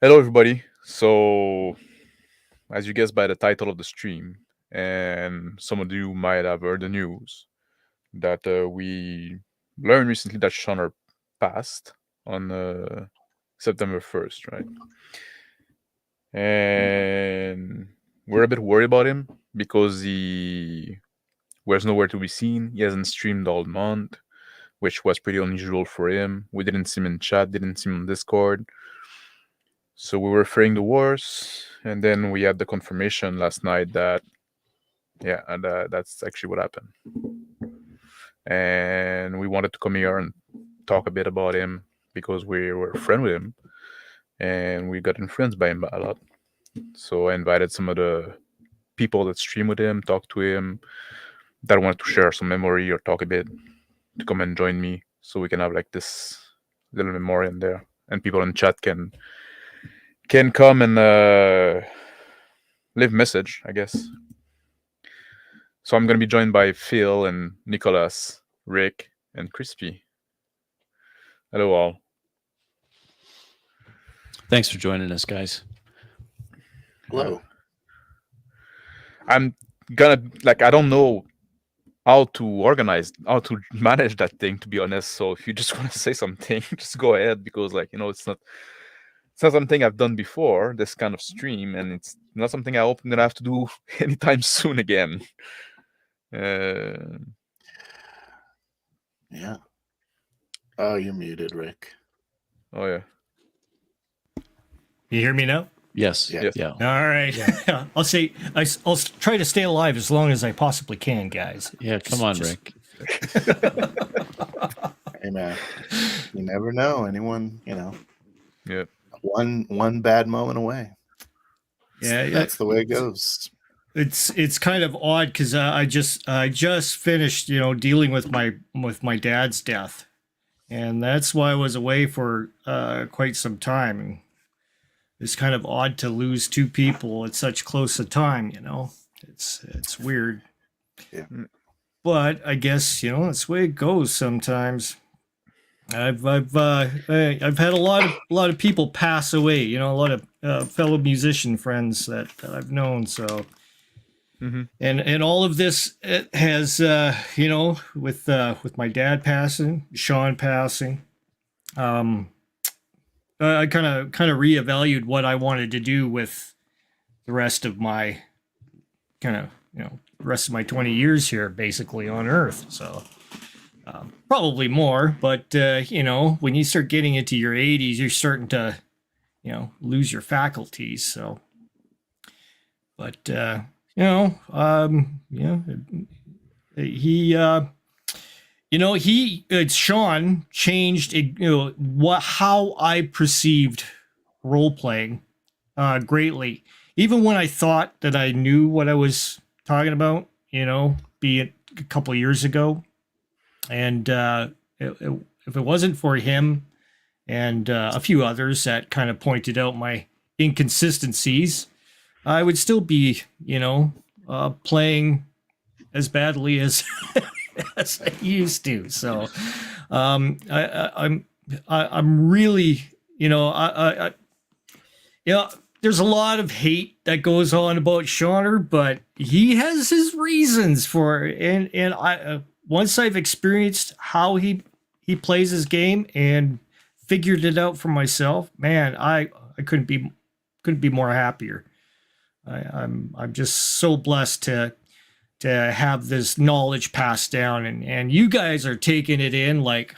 Hello, everybody. So, as you guessed by the title of the stream, and some of you might have heard the news that we learned recently that SHONNER passed on September 1st, right? And we're a bit worried about him because he was nowhere to be seen. He hasn't streamed all month, which was pretty unusual for him. We didn't see him in chat, didn't see him on Discord. So we were fearing the worst, and then we had the confirmation last night that, yeah, and that's actually what happened. And we wanted to come here and talk a bit about him because we were a friend with him, and we got influenced by him a lot. So I invited some of the people that stream with him, talk to him, that wanted to share some memory or talk a bit, to come and join me, so we can have like this little memoriam there, and people in chat can come and leave message, I guess. So I'm gonna be joined by Phil and Nicholas, Rick, and Crispy. Hello all. Thanks for joining us, guys. Hello. I'm gonna I don't know how to manage that thing, to be honest. So if you just want to say something, just go ahead, because it's not something I've done before, this kind of stream, and it's not something I hope I'm gonna have to do anytime soon again. Yeah. Oh, you're muted, Rick. Oh yeah. You hear me now? Yes. Yeah. Yeah. All right. Yeah. I'll try to stay alive as long as I possibly can, guys. Yeah. Come on, Rick. Hey man, you never know. Anyone, Yeah. one bad moment away. Yeah, That's the way it goes. It's kind of odd because I just finished dealing with my dad's death, and that's why I was away for quite some time. And it's kind of odd to lose two people at such close a time. It's weird. Yeah. But I guess that's the way it goes sometimes. I've had a lot of people pass away. A lot of fellow musician friends that I've known. So. Mm-hmm. And all of this has with my dad passing, Shawn passing, I kind of reevaluated what I wanted to do with the rest of my rest of my 20 years here, basically on Earth. So probably more, but when you start getting into your 80s, you're starting to lose your faculties. So, but Shawn changed how I perceived role playing greatly. Even when I thought that I knew what I was talking about, be it a couple of years ago, and if it wasn't for him and a few others that kind of pointed out my inconsistencies, I would still be, playing as badly as as I used to. So, I'm really, there's a lot of hate that goes on about SHONNER, but he has his reasons for it. And I once I've experienced how he plays his game and figured it out for myself, man, I couldn't be more happier. I'm just so blessed to have this knowledge passed down, and you guys are taking it in like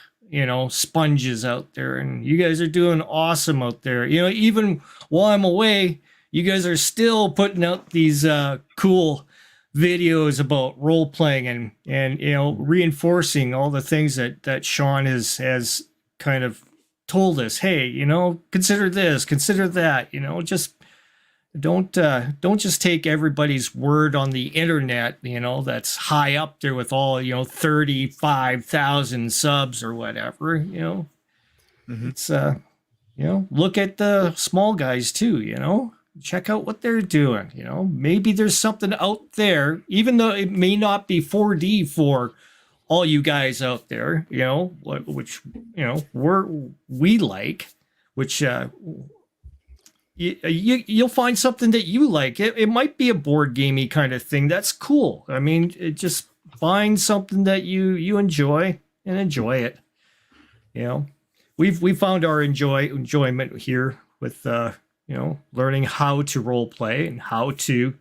sponges out there, and you guys are doing awesome out there. Even while I'm away, you guys are still putting out these cool videos about role playing and reinforcing all the things that Shawn has kind of told us. Hey, consider this, consider that. Just don't just take everybody's word on the internet, that's high up there with all 35,000 subs or whatever. Mm-hmm. It's look at the small guys too. Check out what they're doing. Maybe there's something out there, even though it may not be 4D for all you guys out there. Which we like, which you'll find something that you like. It might be a board gamey kind of thing. That's cool. I mean, just find something that you enjoy and enjoy it. You know, we found our enjoyment here with learning how to role play and how to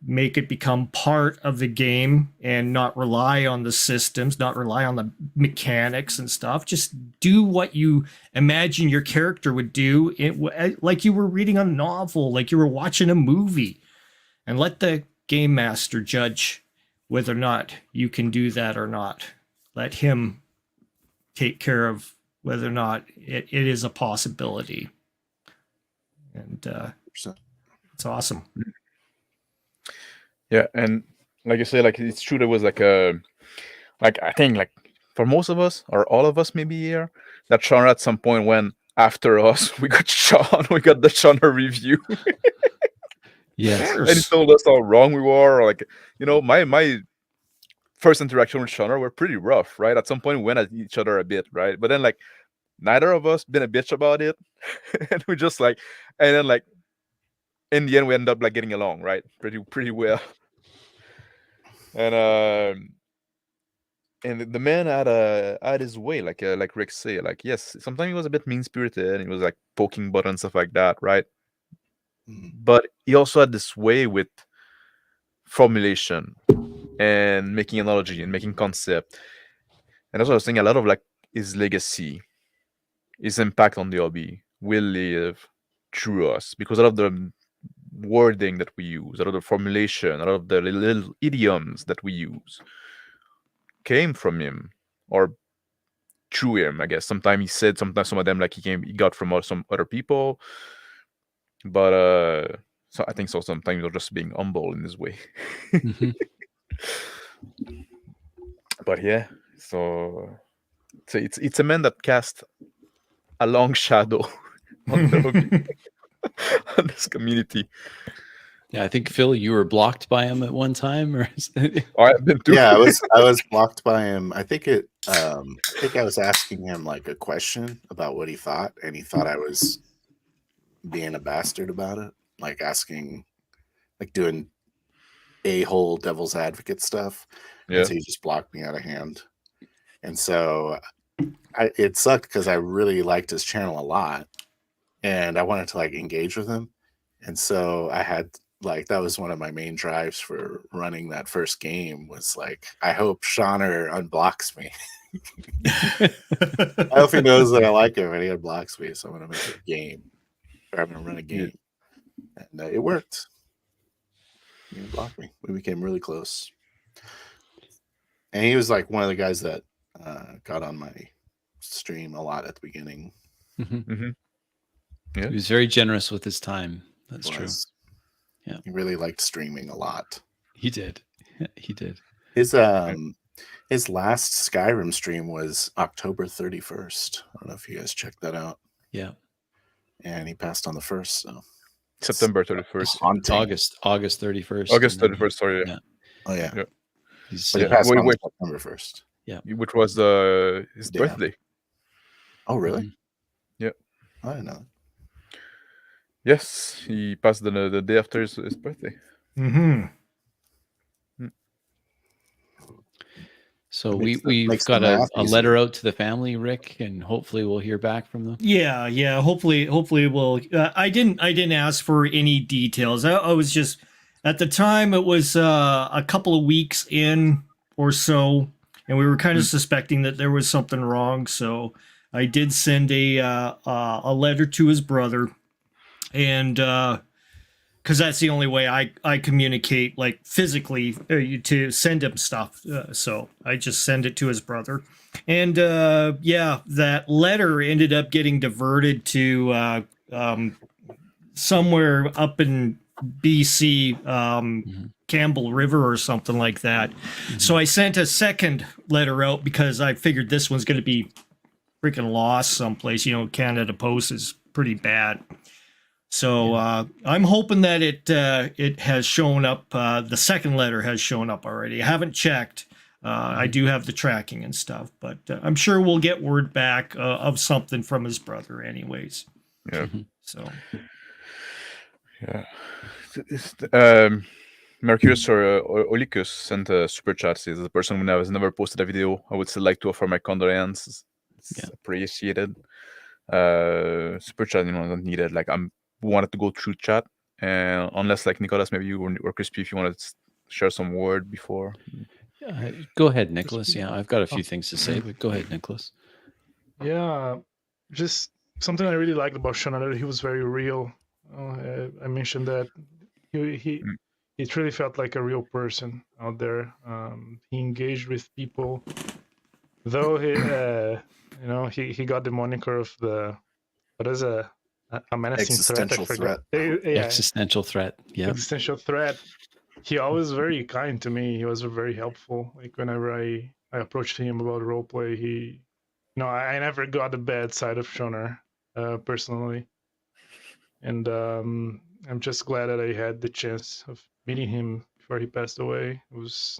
make it become part of the game and not rely on the systems, not rely on the mechanics and stuff. Just do what you imagine your character would do, like you were reading a novel, like you were watching a movie, and let the game master judge whether or not you can do that or not. Let him take care of whether or not it is a possibility. And it's awesome. Yeah, and like you say, like it's true. There was like I think like for most of us or all of us maybe here, that Shawn at some point when after us we got Shawn, we got the SHONNER review, Yes. and he told us how wrong we were. Or like my first interaction with SHONNER were pretty rough, right? At some point we went at each other a bit, right? But then like neither of us been a bitch about it, and we just like, and then like in the end we end up like getting along, right? Pretty well. And the man had his way, like Rick say, like yes, sometimes he was a bit mean spirited and he was like poking buttons, stuff like that, right? But he also had this way with formulation and making analogy and making concept. And that's what I was saying, a lot of like his legacy, his impact on the hobby will live through us because a lot of the wording that we use, a lot of the formulation, a lot of the little idioms that we use came from him or through him, I guess. Sometimes he said, sometimes some of them like he got from some other people. But so I think so sometimes you're just being humble in this way. Mhm. But yeah, so it's a man that cast a long shadow on the hobby, on this community. Yeah, I think Phil, you were blocked by him at one time, or I've been too. Yeah, I was blocked by him. I think I was asking him like a question about what he thought, and he thought I was being a bastard about it, like doing a-hole devil's advocate stuff. Yeah. And so he just blocked me out of hand. And so it sucked because I really liked his channel a lot, and I wanted to like engage with him. And so I had like, that was one of my main drives for running that first game, was like, I hope SHONNER unblocks me. I hope he knows that I like him and he unblocks me. So I'm going to make a game, or I'm going to run a game. And it worked. He unblocked me. We became really close. And he was like one of the guys that got on my stream a lot at the beginning. Yeah. He was very generous with his time. That's true. Yeah. He really liked streaming a lot. He did. He did. His last Skyrim stream was October 31st. I don't know if you guys checked that out. Yeah. And he passed on the 1st, so September 31st. haunting. August 31st. August and then- 31st, sorry. Yeah. Oh yeah. Yeah. He's, But he passed on wait. September 1st. Which was his Yeah. birthday. Oh really? Yeah. I didn't know. Yes, he passed the day after his birthday. So That makes we've makes got the math a easier. letter out to the family, Rick, and hopefully we'll hear back from them. Yeah. Hopefully we'll. I didn't ask for any details. I was just, at the time it was a couple of weeks in or so, and we were kind of suspecting that there was something wrong. So I did send a letter to his brother, and because that's the only way I communicate, like physically, to send him stuff. So I just send it to his brother. And that letter ended up getting diverted to somewhere up in BC, Campbell River or something like that. So I sent a second letter out because I figured this one's going to be freaking lost someplace. Canada Post is pretty bad. So I'm hoping that it has shown up. The second letter has shown up already. I haven't checked. I do have the tracking and stuff, but I'm sure we'll get word back of something from his brother anyways. Yeah. So Yeah. Mercurius or Olicus sent a super chat. Says the person who has never posted a video, I would still like to offer my condolences. It's Yeah. appreciated. Super chat, not needed. Like wanted to go through chat, and unless like Nicholas, maybe you or Crispy, if you want to share some word before. Go ahead, Nicholas. Yeah, I've got a few things to say, but go ahead, Nicholas. Yeah, just something I really liked about SHONNER, he was very real. I mentioned that he truly felt like a real person out there. He engaged with people, though he got the moniker of the what is a menacing threat. I Existential forgot. threat. Yeah, Existential threat. Yeah. existential threat. He always very kind to me. He was very helpful. Like whenever I approached him about roleplay, I never got the bad side of SHONNER personally, and I'm just glad that I had the chance of meeting him before he passed away. It was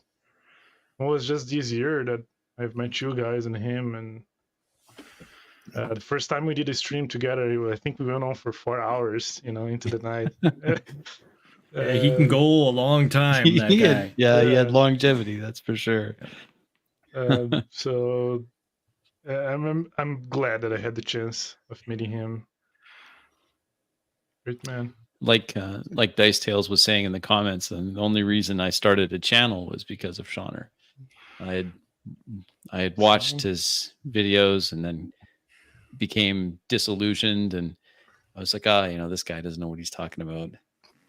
just this year that I've met you guys and him, and the first time we did a stream together, I think we went on for 4 hours, into the night. Yeah, he can go a long time, that he guy. had, he had longevity, that's for sure. So I'm glad that I had the chance of meeting him. Great man. Like Dice Tales was saying in the comments, and the only reason I started a channel was because of SHONNER. I had watched his videos and then became disillusioned, and I was like, this guy doesn't know what he's talking about.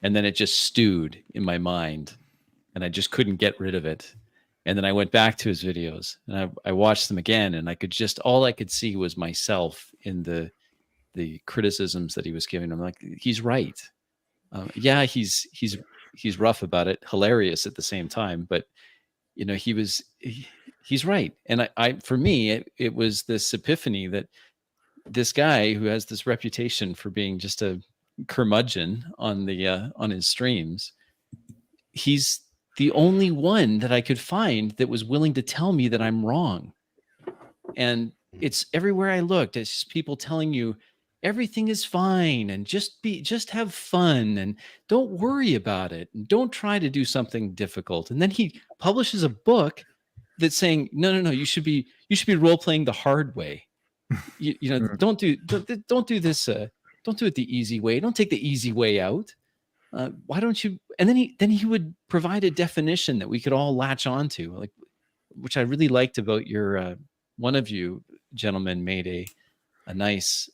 And then it just stewed in my mind, and I just couldn't get rid of it. And then I went back to his videos, and I watched them again, and all I could see was myself in the criticisms that he was giving. I'm like, he's right. Yeah, he's rough about it, hilarious at the same time, but he's right. And I for me, it was this epiphany that this guy who has this reputation for being just a curmudgeon on his streams, he's the only one that I could find that was willing to tell me that I'm wrong. And it's everywhere I looked, it's just people telling you everything is fine and just have fun and don't worry about it and don't try to do something difficult. And then he publishes a book that's saying, no, you should be role playing the hard way. Don't do this. Don't do it the easy way. Don't take the easy way out. Why don't you? And then he would provide a definition that we could all latch onto, like, which I really liked about your one of you gentlemen made a nice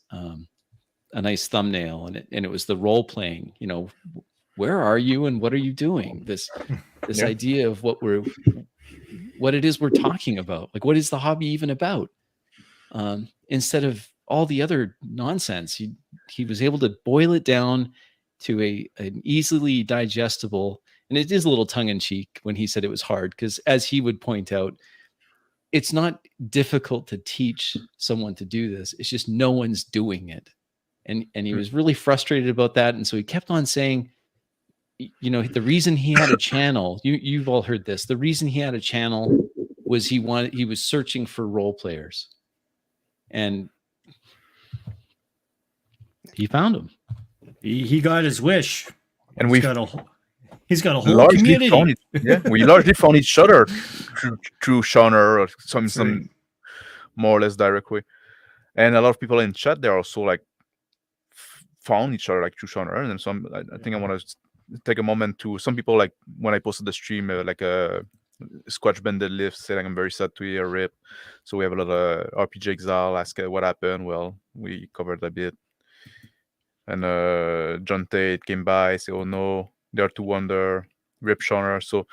thumbnail, and it was the role playing. Where are you and what are you doing? This idea of what it is we're talking about. Like, what is the hobby even about? Instead of all the other nonsense, he was able to boil it down to an easily digestible, and it is a little tongue in cheek when he said it was hard, because as he would point out, it's not difficult to teach someone to do this. It's just no one's doing it. And he was really frustrated about that. And so he kept on saying, the reason he had a channel, you've all heard this, the reason he had a channel was he was searching for role players. And he found them. He got his wish, and he's got a whole community. We largely found each other through SHONNER or some more or less direct way. And a lot of people in chat, they also like found each other like through SHONNER. And some, I think I want to take a moment to some people, like when I posted the stream, like a Squatch Bandit Lift said, like, I'm very sad to hear RIP. So we have a lot of RPG Exile ask what happened. Well, we covered a bit. And John Tate came by, say, oh no, Dare to Wonder, RIP SHONNER. So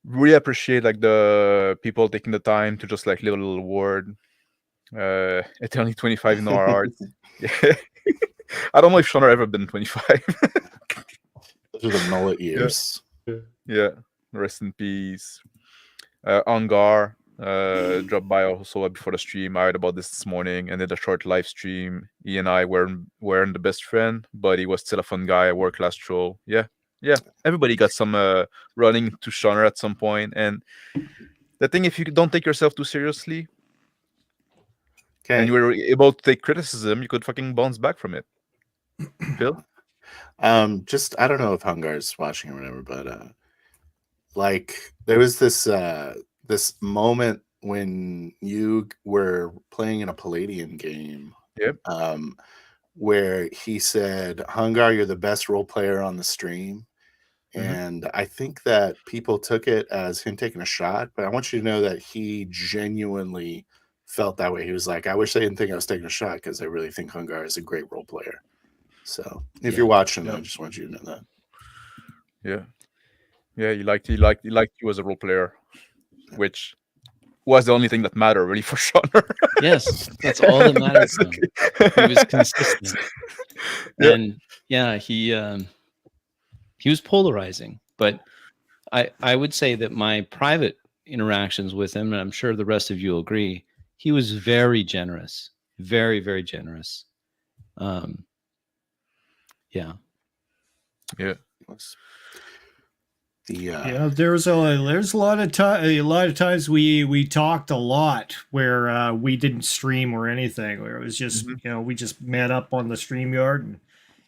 really appreciate like the people taking the time to just like leave a little word. It's only 25 in our hearts. I don't know if SHONNER ever been 25. Those are the mullet years. Yeah. Rest in peace. Angar dropped by also before the stream. I heard about this morning and did a short live stream. He and I weren't the best friend, but he was still a fun guy, a world-class troll. Yeah. Everybody got some running to SHONNER at some point. And the thing, if you don't take yourself too seriously, and you were able to take criticism, you could fucking bounce back from it. Phil? Just I don't know if Hungar's watching or whatever, but like there was this moment when you were playing in a Palladium game, Yep. where he said, "Hungar, you're the best role player on the stream." Mhm. And I think that people took it as him taking a shot, but I want you to know that he genuinely felt that way. He was like, "I wish they didn't think I was taking a shot because I really think Hungar is a great role player." So if Yeah. you're watching, I Yep. just want you to know that. Yeah. He liked you as a role player, which was the only thing that mattered really for Shonner. Yes, that's all that mattered to him. He was consistent. Yeah. And yeah, he was polarizing, but I would say that my private interactions with him, and I'm sure the rest of you will agree, he was very generous, very, very generous. Yeah. Yeah. Yeah, there's a lot of times we talked a lot where we didn't stream or anything, where it was just we just met up on the StreamYard and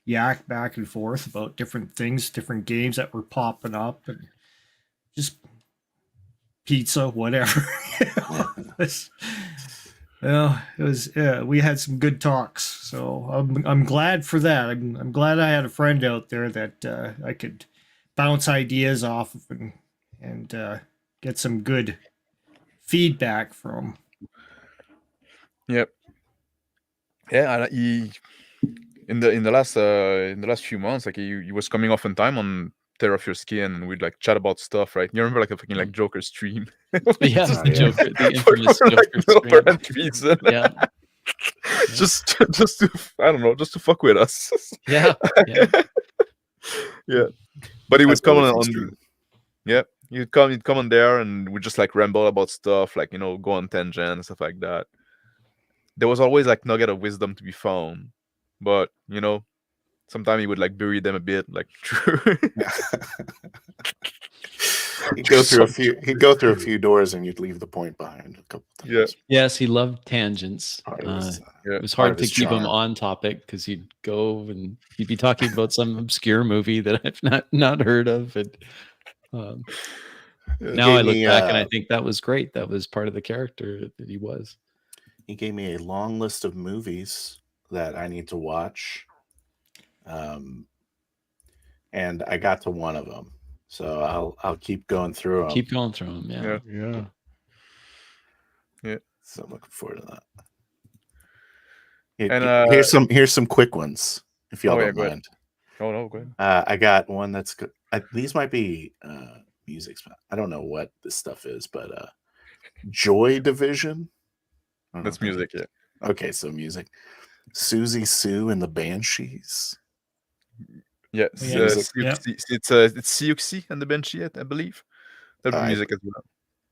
yacked back and forth about different things, different games that were popping up, and just pizza, whatever. It was we had some good talks, so I'm glad for that. I'm glad I had a friend out there that I could bounce ideas off of and get some good feedback from. Yep. Yeah, and he in the last few months, like he was coming off in time on Tear Off Your Skin, and we'd like chat about stuff, right? You remember like a fucking like Joker stream? Yeah, Oh, the yeah. Joker, the for, infamous for, like, Joker no stream. entries and Yeah, just to I don't know, just to fuck with us. yeah, yeah. Yeah. But he would That's come really on, fun on stream. yeah, he'd come on there and we just like ramble about stuff, like go on tangent and stuff like that. There was always like nugget of wisdom to be found, but sometimes he would like bury them a bit, like He'd go through a few doors and you'd leave the point behind a couple times. Yeah. Yes, he loved tangents. Part of his, Yeah. It was part hard of to his keep him charm. on topic because he'd go and he'd be talking about some obscure movie that I've not heard of. And now I gave look me, back and I think that was great. That was part of the character that he was. He gave me a long list of movies that I need to watch. And I got to one of them. So I'll keep going through them. Keep going through them. Yeah. Yeah. Yeah. So I'm looking forward to that. And Here's some quick ones, if y'all don't go ahead. mind. Oh no, go ahead. I got one that's good. These might be music. I don't know what this stuff is, but Joy Division. I don't know That's if I- music, yeah. Okay, so music. Susie Sue and the Banshees. Yeah, Yeah. it's Siouxsie and the Banshee, I believe. That'd be Alright. music as well.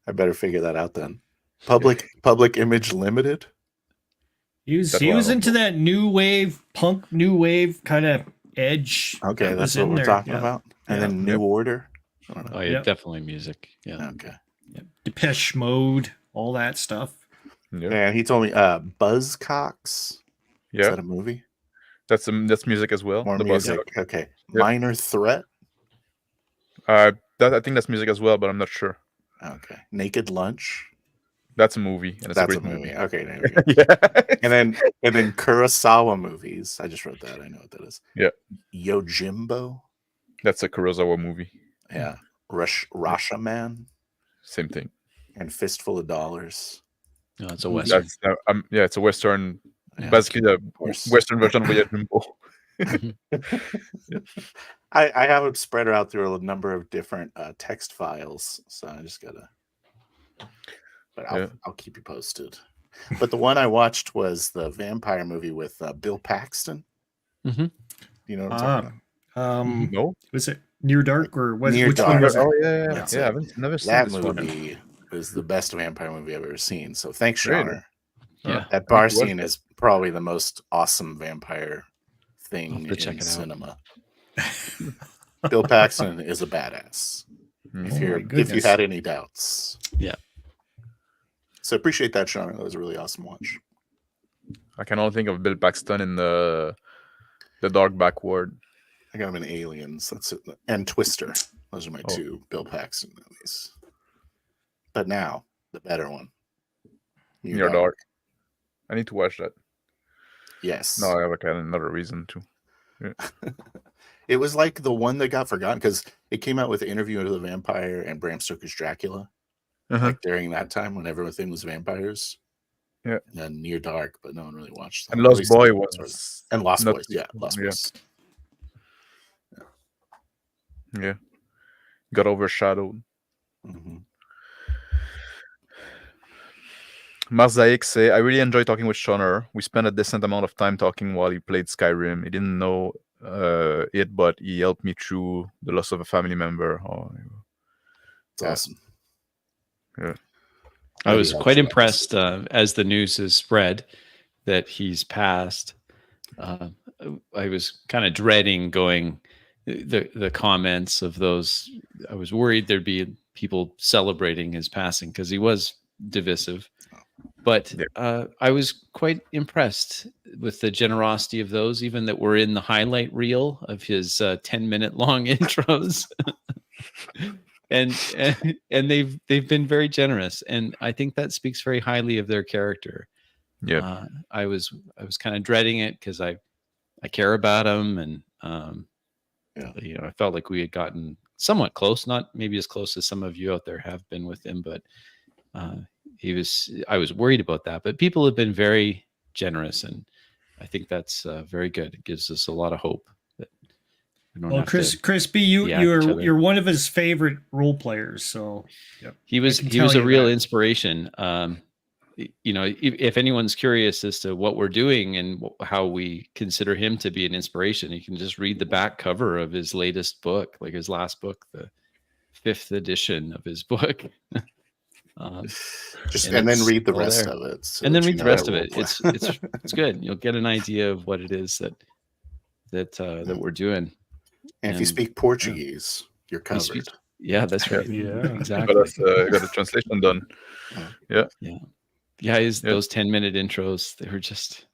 I better figure that out then. Public Image Limited. He was That's he what I was don't into know. that new wave kind of edge. Okay, that that's was what in we're there. talking Yeah. about. And Yeah. then New Order. I don't know. Oh, yeah, Yep. definitely music. Yeah. Okay. Depeche Mode, all that stuff. Yeah, And he told me Buzzcocks. Is yeah. that a movie? That's music as well. More the music. Buzzcock. Okay. Minor Threat. I think that's music as well, but I'm not sure. Okay. Naked Lunch. That's a movie, and it's That's a a great movie. movie. Okay. There we go. Yeah. and then Kurosawa movies. I just wrote that. I know what that is. Yeah. Yojimbo. That's a Kurosawa movie. Yeah. Rashomon Same thing. and Fistful of Dollars. No, it's a western. That's it's a western, Yeah, basically the course. western version of Yojimbo. I have it spread out through a number of different text files, so I just gotta. But I'll keep you posted. But the one I watched was the vampire movie with Bill Paxton. Mhm. You know what I'm talking about? No. Was it Near Dark or was Near which Dark. one was it? Oh yeah. That's I it. haven't never seen That this one. movie was the best vampire movie I've ever seen. So thanks, Really? Shawn. Yeah. That bar I need to watch scene that. is probably the most awesome vampire I'll thing have to check in it out. cinema. Bill Paxton is a badass. Mm. If Oh my you goodness. had any doubts. Yeah. So appreciate that, Shawn. That was a really awesome watch. I can only think of Bill Paxton in the Dark Backward. I got him in Aliens. That's it. And Twister. Those are my two Bill Paxton movies. But now, the better one. Near Dark. I need to watch that. Yes. No, I have another reason to. Yeah. It was like the one that got forgotten because it came out with Interview with the Vampire and Bram Stoker's Dracula. Like during that time when everything was vampires. Yeah. And Near Dark, but no one really watched them. And Lost Boy was. And Lost Boys. Yeah. Lost Boys. Yeah. Got overshadowed. Mm-hmm. Marzaik say, I really enjoy talking with Shonner. We spent a decent amount of time talking while he played Skyrim. He didn't know it, but he helped me through the loss of a family member. It's awesome. Yeah. I was quite impressed as the news has spread that he's passed. I was kind of dreading going the comments of those. I was worried there'd be people celebrating his passing because he was divisive. But I was quite impressed with the generosity of those, even that were in the highlight reel of his 10-minute long intros. and they've been very generous, and I think that speaks very highly of their character. Yeah, I was kind of dreading it because I care about him, and I felt like we had gotten somewhat close, not maybe as close as some of you out there have been with him, but I was worried about that. But people have been very generous, and I think that's very good. It gives us a lot of hope. Well, Crispy, you're one of his favorite role players, so he was a real inspiration. If anyone's curious as to what we're doing and how we consider him to be an inspiration, you can just read the back cover of his latest book, like his last book, the 5th edition of his book. And then read the rest of it. So and then read the rest of it. It's good. You'll get an idea of what it is that we're doing. And if you speak Portuguese, you're covered. That's right. Yeah, exactly. Got the translation done. Those 10-minute intros, they were just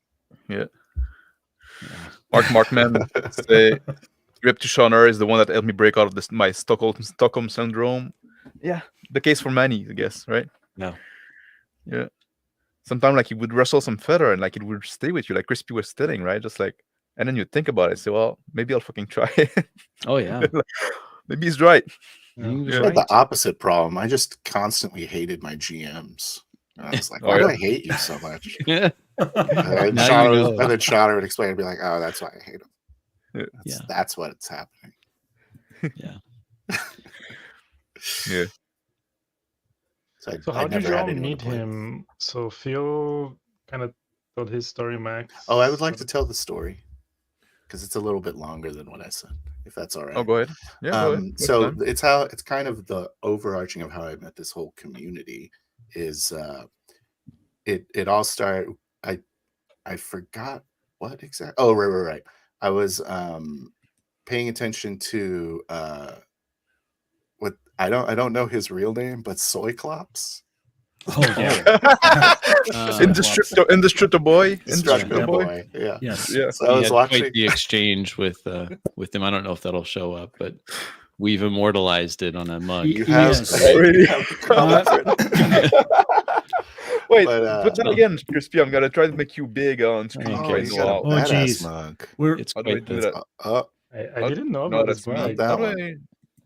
Markman say, Grip to Shonner is the one that helped me break out of my Stockholm syndrome. Yeah, the case for many, I guess, right? Yeah. Sometimes like he would rustle some feather and like it would stay with you, like Crispy was telling, right? Just like, and then you think about it, say, well, maybe I'll fucking try it. Oh yeah. Maybe he's right. I had the opposite problem. I just constantly hated my GMs. And I was like, why do I hate you so much? And then Shawn would explain and be like, oh, that's why I hate him. That's what's happening. Yeah. So how did you all meet him? So Phil kind of told his story, Max. Oh, I would like to tell the story because it's a little bit longer than what I said, if that's all right. Oh, go ahead. Yeah, go ahead. So it's kind of the overarching of how I met this whole community is it all started. I forgot what exactly. Oh, right. I was paying attention to what I don't know his real name, but Soyclops. Oh yeah. Indestructible boy. Yeah. Yes. Yeah. So I was watching quite the exchange with him. I don't know if that'll show up, but we've immortalized it on a mug. You have Wait, but then again, Crispy, I'm gonna try to make you big on screen. Okay. Oh, jeez. It's quite the, I didn't know about this mug.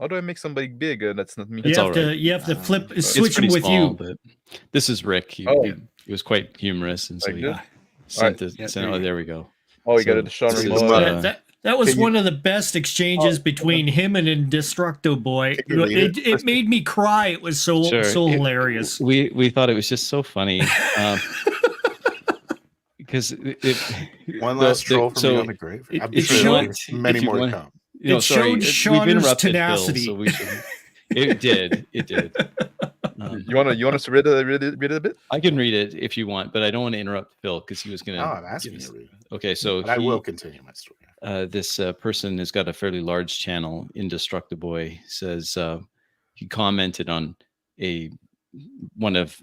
How do I make somebody big? That's not me. You have to switch him with small, you. But this is Rick. He was quite humorous, and so he sent it. Oh, there we made Oh, you got it, Shawn. That was one of the best exchanges between him and Indestructo Boy. It made me cry. It was so hilarious. We thought it was just so funny. Because one last troll for me on the grave. It showed many more to come. It showed Shonner's tenacity. Phil, so it did. You want us to read it a bit? I can read it if you want, but I don't want to interrupt Phil because he was going to. Oh, I'm asking you to read it. Okay, so I will continue my story. This person has got a fairly large channel. Indestructible Boy says he commented on one of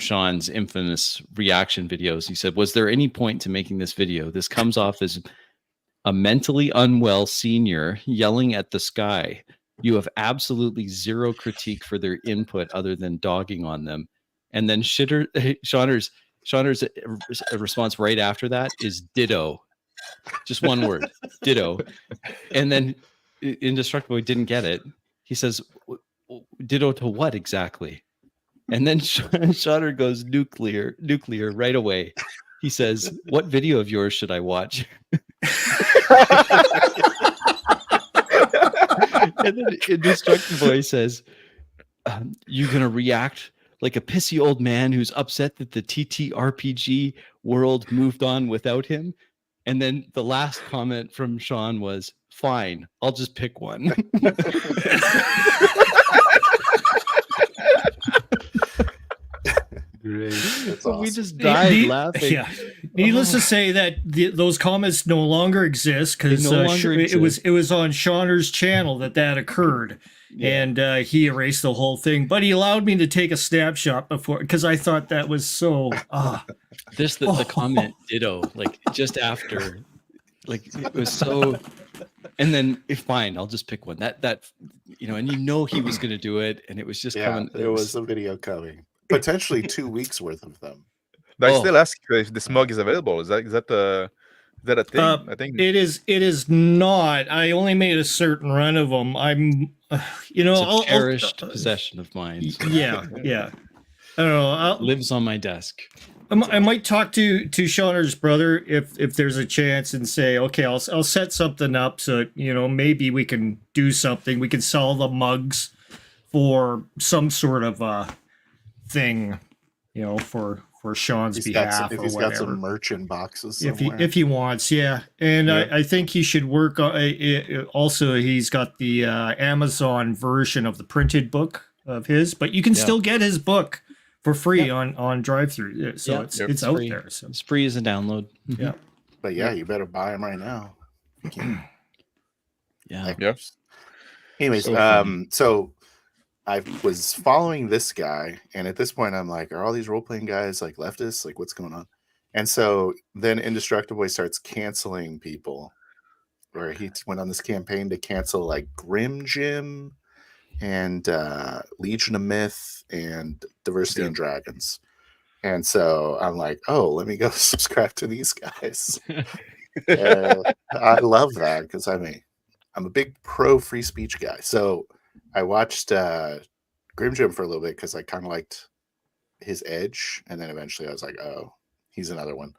Shawn's infamous reaction videos. He said, "Was there any point to making this video? This comes off as a mentally unwell senior yelling at the sky. You have absolutely zero critique for their input other than dogging on them. And then Shonner's response right after that is ditto. Just one word, ditto. And then Indestructible didn't get it. He says, ditto to what exactly? And then Shonner goes nuclear right away. He says, what video of yours should I watch? And then Indestructible says, you're going to react like a pissy old man who's upset that the TTRPG world moved on without him. And then the last comment from Shawn was, fine, I'll just pick one. Great. That's So awesome. we just died laughing. Yeah. Needless to say that those comments no longer exist because They no longer it was on Shonner's channel that occurred, Yeah. and he erased the whole thing. But he allowed me to take a snapshot before because I thought that was so. The comment ditto, like just after, like it was so. And then fine, I'll just pick one. That and he was going to do it, and it was just coming. There was a video coming. Potentially 2 weeks worth of them. But I still ask you if this mug is available. Is that a thing? I think It is not. I only made a certain run of them. I'm, It's a cherished possession of mine. So Yeah. I don't know. lives on my desk. I might talk to Shonner's brother if there's a chance and say, okay, I'll set something up so maybe we can do something. We can sell the mugs for some sort of thing, for Shawn's behalf If or he's whatever. got some merch in boxes If somewhere. he wants, yeah. And I think he should work on also he's got the Amazon version of the printed book of his, but you can still get his book for free on drive-thru. So it's out free. there. So It's free as a download. yeah. But yeah, you better buy them right now. Yeah. Yeah. Anyways, So funny. so I was following this guy, and at this point, I'm like, are all these role playing guys like leftists? Like, what's going on? And so then Indestructible starts canceling people, where he went on this campaign to cancel like Grim Jim and Legion of Myth and Diversity and Dragons. And so I'm like, oh, let me go subscribe to these guys. I love that because I'm a big pro free speech guy. So I watched Grim Jim for a little bit because I kind of liked his edge, and then eventually I was like, oh, he's another one.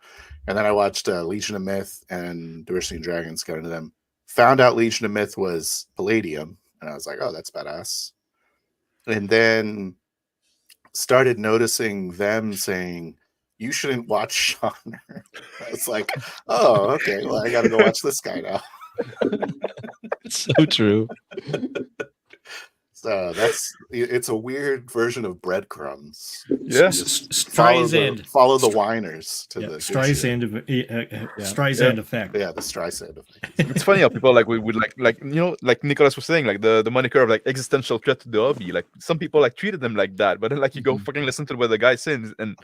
And then I watched Legion of Myth and Diversity and Dragons, got into them. Found out Legion of Myth was Palladium, and I was like, oh, that's badass. And then started noticing them saying, you shouldn't watch SHONNER. I was like, oh, okay, well, I got to go watch this guy now. It's so true. So it's a weird version of breadcrumbs. Yeah. Streisand. Follow the whiners to the good shit. Streisand effect. Yeah, the Streisand effect. It's funny how people like we would like like Nicholas was saying, like the moniker of like existential threat to the hobby. Like some people like treated them like that, but then like you go fucking listen to what the guy says, and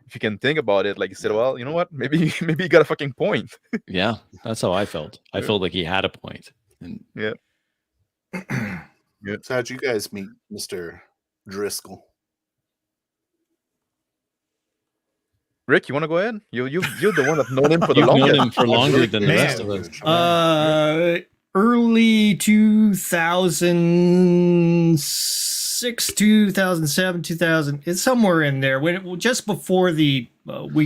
if you can think about it, like you said, well, you know what? Maybe he got a fucking point. Yeah, that's how I felt. I felt like he had a point. And Yeah. So how'd you guys meet Mr. Driscoll? Rick, you want to go ahead? You're the one that's known him for the you've known longest. him for longer than the Man, rest of us. Early 2006, 2007, 2000. It's somewhere in there when just before we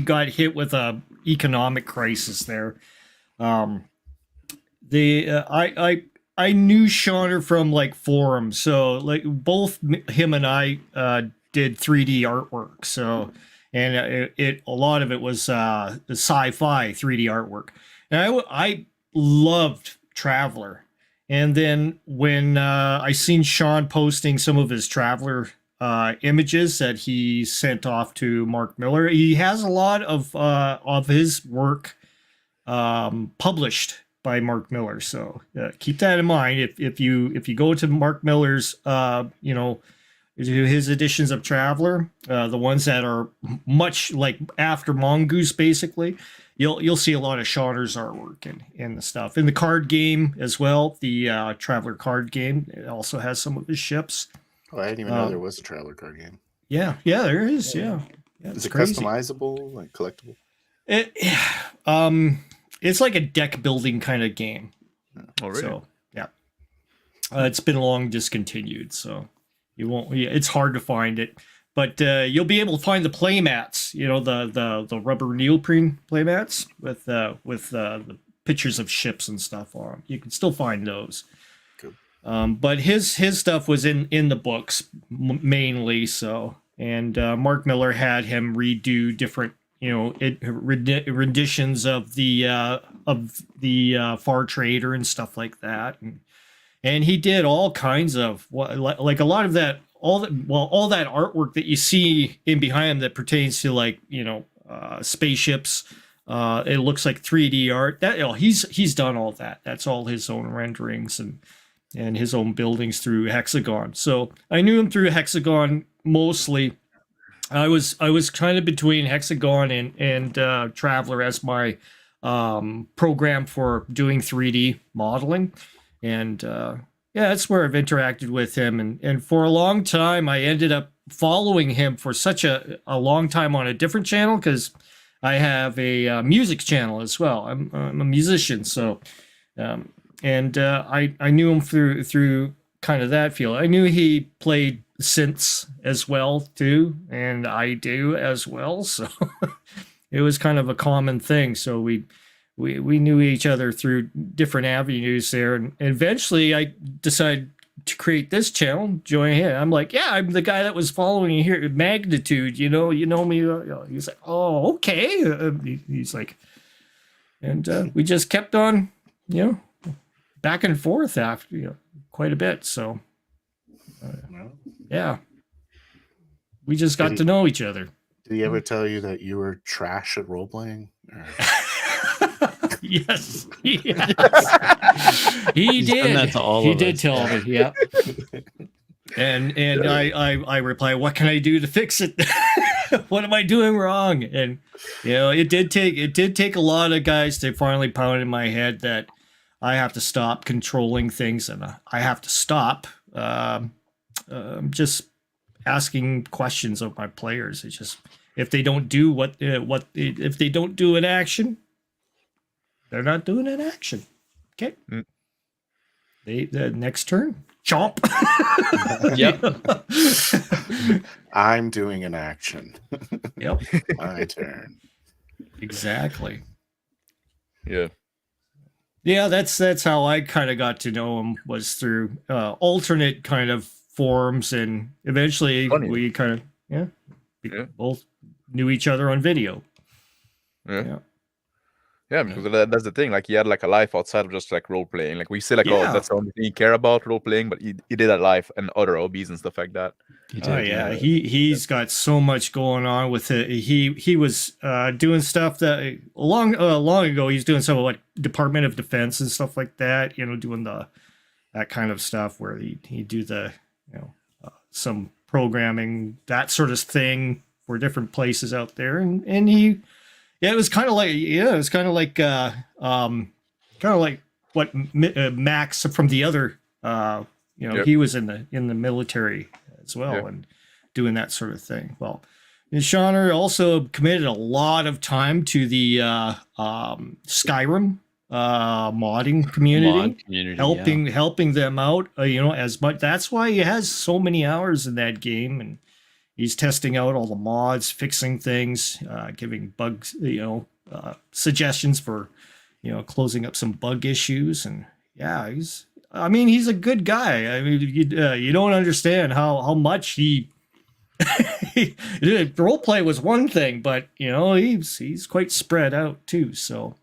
got hit with a economic crisis there. I knew Shonner from like forums, so like both him and I did 3D artwork. So, and a lot of it was sci-fi 3D artwork, and I loved Traveler. And then when I seen Shawn posting some of his Traveler images that he sent off to Mark Miller, he has a lot of his work published by Mark Miller. So keep that in mind. If you go to Mark Miller's his editions of Traveler, the ones that are much like after Mongoose, basically, you'll see a lot of Shonner's artwork in the stuff. In the card game as well, the Traveler card game, it also has some of his ships. Oh, I didn't even know there was a Traveler card game. Yeah, there is. Yeah, Is it crazy. customizable, like collectible? It's like a deck building kind of game. Oh, really? So yeah, it's been long discontinued, so you won't. Yeah, it's hard to find it, but you'll be able to find the play mats. You know, the rubber neoprene play mats with the pictures of ships and stuff on them. You can still find those. Cool. But his stuff was in the books mainly. So, and Mark Miller had him redo different, renditions of the Far Trader and stuff like that, and he did all kinds of like a lot of that, all that artwork that you see in behind him that pertains to spaceships. It looks like 3D art. That he's done all that. That's all his own renderings and his own buildings through Hexagon. So I knew him through Hexagon mostly. I was kind of between Hexagon and Traveler as my program for doing 3D modeling, and that's where I've interacted with him. And for a long time, I ended up following him for such a long time on a different channel because I have a music channel as well. I'm a musician, so I knew him through kind of that field. I knew he played synths as well too, and I do as well. So it was kind of a common thing. So we knew each other through different avenues there, and eventually I decided to create this channel, join him. I'm like, yeah, I'm the guy that was following you here at Magnitude. You know me. He's like, oh, okay. He's like, and we just kept on, back and forth after quite a bit. So yeah, we just got to know each other. Did he ever tell you that you were trash at role playing? Yes. He did. That to all he of did us. tell me. Yeah. And I reply, what can I do to fix it? What am I doing wrong? And it did take a lot of guys to finally pound in my head that I have to stop controlling things, and I have to stop just asking questions of my players. It's just if they don't do if they don't do an action, they're not doing an action. Okay. The next turn, chomp. Yep. I'm doing an action. Yep. My turn. Exactly. Yeah. Yeah, that's how I kind of got to know him, was through alternate kind of forums, and eventually Funny. we kind of both knew each other on video. Yeah, because that's the thing. Like, he had like a life outside of just like role playing. Like, we say like, oh, that's the only thing he care about, role playing, but he did that life and other hobbies and stuff like that. He did, Oh yeah, he's got so much going on with it. He was doing stuff that long ago. He's doing some like Department of Defense and stuff like that. Doing that kind of stuff where he do the some programming, that sort of thing for different places out there, and he. Yeah, it was kind of like what Max from the other, he was in the military as well, and doing that sort of thing. Well, Shonner also committed a lot of time to the Skyrim modding community, helping them out, as much. That's why he has so many hours in that game, and he's testing out all the mods, fixing things, giving bugs, suggestions for, closing up some bug issues. And yeah, he's a good guy. I mean, you don't understand how much he role play was one thing, but he's quite spread out too. So,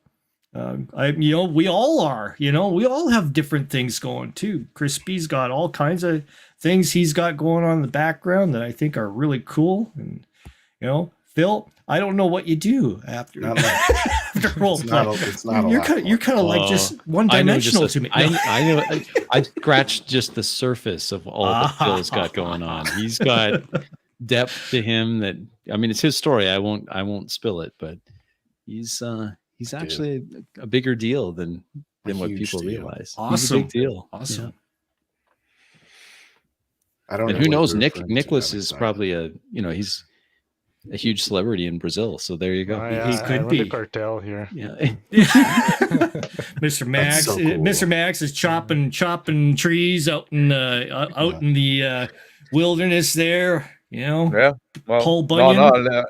we all are, we all have different things going too. Crispy's got all kinds of things he's got going on in the background that I think are really cool. And, Phil, I don't know what you do after Not much. after role It's play. not. It's not. You're kind of like just one dimensional to me. I know. I scratched just the surface of all that Phil's got going on. He's got depth to him that, I mean, it's his story. I won't spill it, but he's actually a bigger deal than what people realize. Awesome. He's a big deal. Awesome. Yeah. I don't. And know who what knows? you're referring to. Nicholas I'm is excited. probably he's a huge celebrity in Brazil. So there you go. He could I run be. the cartel here. Yeah. That's Mr. Max, so cool. Mr. Max is chopping trees out in the wilderness there. You know, Yeah. Well, Paul no, Bunyan.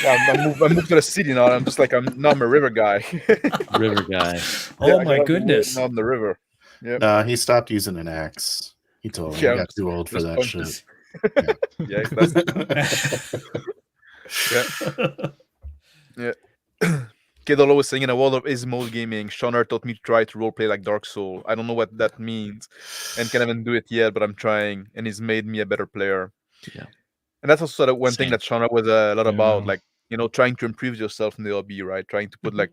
I moved to the city now. I'm just like I'm a river guy. River guy. Oh I my gotta be goodness! Not on the river. Yeah. No, he stopped using an axe. He told me Yeah, he got too old for just that punches. shit. Yeah. Yeah. Kidolo was saying, in a world of Ismo gaming, SHONNER taught me to try to roleplay like Dark Soul. I don't know what that means and can't even do it yet, but I'm trying, and he's made me a better player. Yeah. And that's also sort of one thing Same. that SHONNER was a lot about, Yeah. like, trying to improve yourself in the hobby, right? Trying to put like,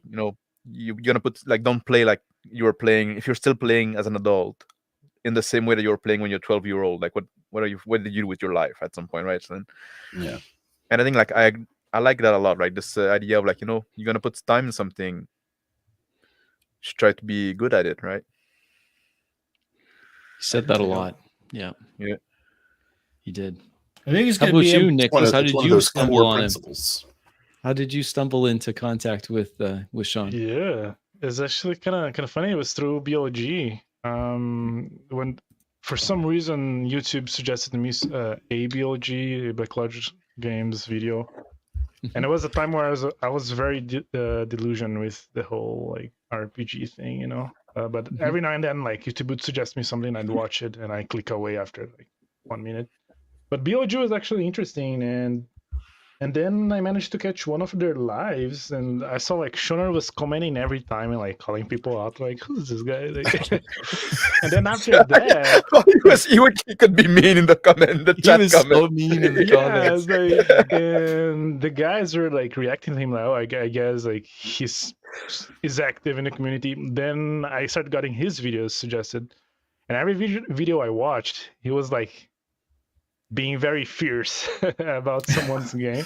you're gonna put like, don't play like you were playing, if you're still playing as an adult, in the same way that you were playing when you're 12-year-old. Like, what did you do with your life at some point, right? So then, Yeah. and I think like I like that a lot, right? This idea of like, you're gonna put time in something, just try to be good at it, right? He said that a lot. Yeah. Yeah. He did. I think it's How going to about be you, Nicholas? How It's did one of you those stumble core on him? principles. How did you stumble into contact with Shawn? Yeah, it's actually kind of funny. It was through BLG. When for some reason YouTube suggested to me a BLG, Backlodge Games video, and it was a time where I was very delusioned with the whole like RPG thing, But every now and then, like YouTube would suggest me something, I'd watch it, and I click away after like 1 minute. But BLG was actually interesting, and then I managed to catch one of their lives, and I saw like SHONNER was commenting every time and like calling people out, like, who's this guy? Like, and then after that, he could be mean in the chat was comment. so mean in the yeah, comments. and the guys were like reacting to him like, oh, I guess like he's active in the community. Then I started getting his videos suggested, and every video I watched, he was like being very fierce about someone's game.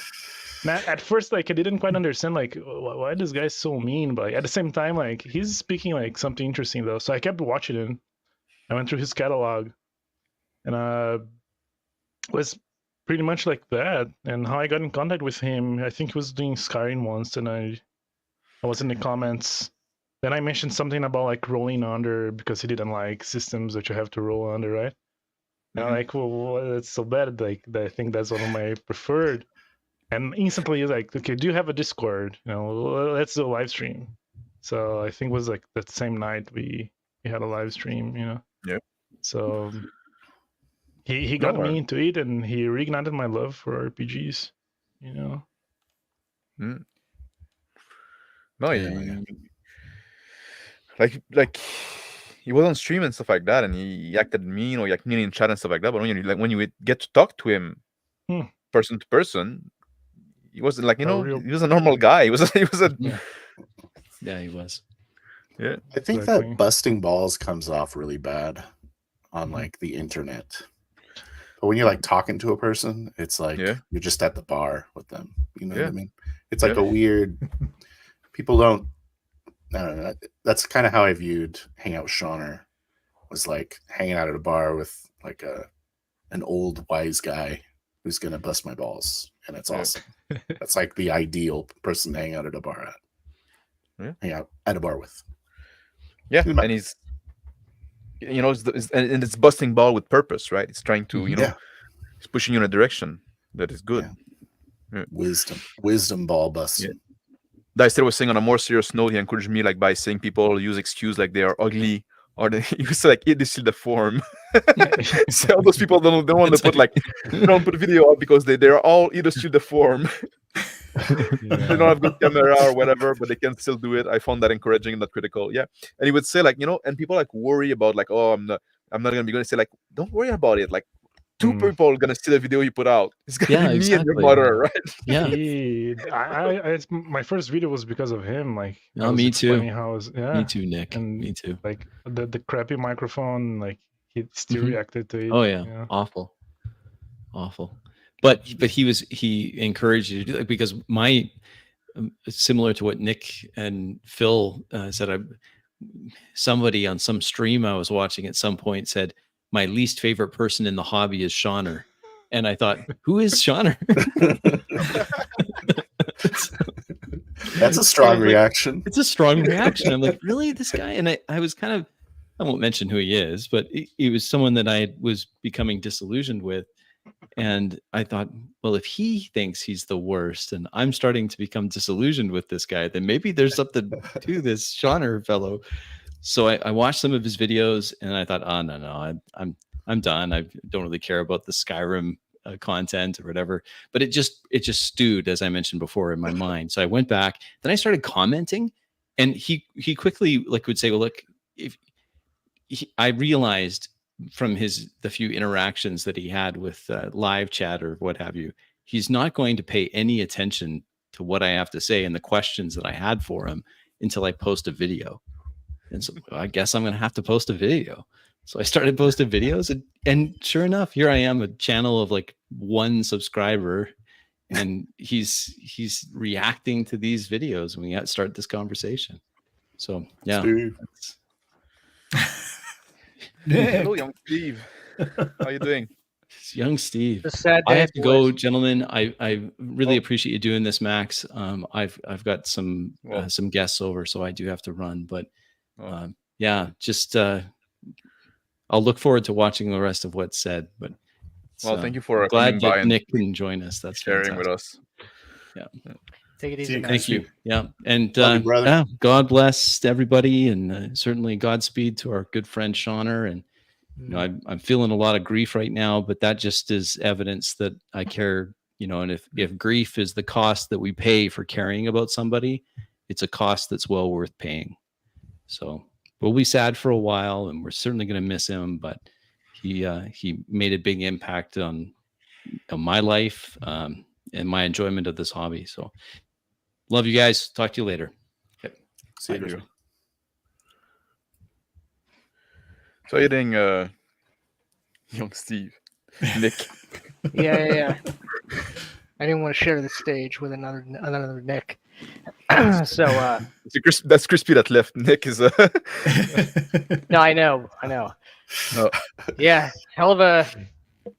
Now, at first, like I didn't quite understand, like why this guy's so mean, but at the same time, like he's speaking like something interesting though. So I kept watching him. I went through his catalog, and was pretty much like that. And how I got in contact with him, I think he was doing Skyrim once, and I was in the comments. Then I mentioned something about like rolling under because he didn't like systems that you have to roll under, right? And I'm like, well, that's so bad. Like, I think that's one of my preferred. And instantly, he's like, okay, do you have a Discord? Let's do a live stream. So I think it was like that same night we had a live stream. Yeah. So he got me into it, and he reignited my love for RPGs. No, Yeah. like he was on stream and stuff like that, and he acted mean or like mean in chat and stuff like that. But when you get to talk to him, person to person, he wasn't like he was a normal guy. He was a Yeah, he was. Yeah, I think that busting balls comes off really bad on like the internet. But when you're like talking to a person, it's like you're just at the bar with them. You know what I mean? It's like a weird. People don't. I don't know. That's kind of how I viewed hang out with SHONNER. Was like hanging out at a bar with like an old wise guy who's gonna bust my balls, and it's awesome. That's like the ideal person to hang out at a bar at. Hang out at a bar with. Yeah, and he's it's busting ball with purpose, right? It's trying to it's pushing you in a direction that is good. Yeah. Wisdom ball busting. Dicer was saying on a more serious note, he encouraged me like by saying people use excuse like they are ugly, or they use like they steal the form. So all those people don't want to put like don't put video up because they're all either steal the form. They don't have good camera or whatever, but they can still do it. I found that encouraging and not critical. Yeah, and he would say like and people like worry about like, oh, I'm not gonna be going to say like, don't worry about it. Like two Mm. people gonna see the video you put out. It's gonna Yeah, be me and your exactly. mother, right? Yeah. My first video was because of him. Like, I No, was me too. explaining how it was, Me too, Nick. and Me too. like the crappy microphone, like he still Mhm. reacted to it. Oh yeah, awful. But he encouraged you to do that, because similar to what Nick and Phil said. Somebody on some stream I was watching at some point said, my least favorite person in the hobby is Shonner. And I thought, who is Shonner? That's a strong reaction. It's a strong reaction. I'm like, really, this guy? And I was kind of, I won't mention who he is, but he was someone that I was becoming disillusioned with. And I thought, well, if he thinks he's the worst and I'm starting to become disillusioned with this guy, then maybe there's something to this Shawnner fellow. So I watched some of his videos and I thought, oh no, I'm done. I don't really care about the Skyrim content or whatever. But it just stewed, as I mentioned before, in my mind. So I went back, then I started commenting, and he quickly would say, well, look, I realized from the few interactions that he had with live chat or what have you, he's not going to pay any attention to what I have to say and the questions that I had for him until I post a video. And so I guess I'm going to have to post a video. So I started posting videos, and sure enough, here I am, a channel of like 1 subscriber, and he's reacting to these videos when we start this conversation. So yeah. Hello, young Steve. How you doing? Young Steve. The sad I day, have to go, boys. gentlemen. I really appreciate you doing this, Max. I've got some guests over, so I do have to run. But yeah, just I'll look forward to watching the rest of what's said. But thank you for glad coming by that and Nick can join us. That's sharing fantastic. with us. Yeah. Take it easy, man. Thank you. Yeah. And Love you, brother. yeah, God bless everybody, and certainly Godspeed to our good friend Shonner. And you know, I'm feeling a lot of grief right now, but that just is evidence that I care. You know, and if grief is the cost that we pay for caring about somebody, it's a cost that's well worth paying. So we'll be sad for a while, and we're certainly going to miss him. But he made a big impact on my life and my enjoyment of this hobby. So love you guys. Talk to you later. Okay. See you. So how you doing, young Steve? Nick. Yeah. I didn't want to share the stage with another Nick. So that's Crispy that left. Nick is no, I know. Oh. Yeah,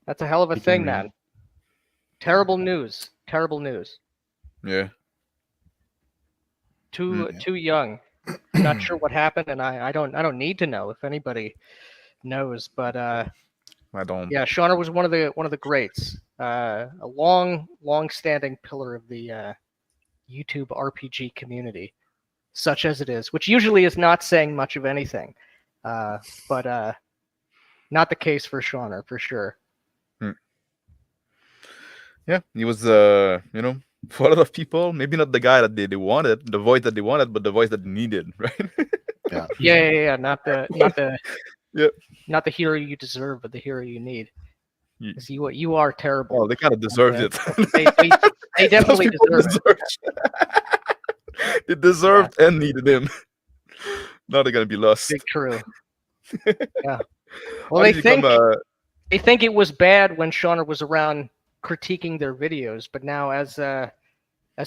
that's a hell of a thing, man. Terrible news. Yeah. Too young. Not sure what happened, and I don't need to know if anybody knows, but I don't. yeah, Shonner was one of the greats. A long-standing pillar of the YouTube RPG community, such as it is, which usually is not saying much of anything, but not the case for Shonner, for sure. Yeah, he was, for a lot of people, maybe not the guy that they wanted, the voice that they wanted, but the voice that they needed, right? Yeah. Not the Yeah. Not the hero you deserve, but the hero you need. Yeah. 'Cause you are terrible. Well, they kind of deserved it. They definitely deserve it. They deserved and needed him. Now they're gonna be lost. Big true. Yeah. Well, they think it was bad when Shonner was around critiquing their videos, but now, as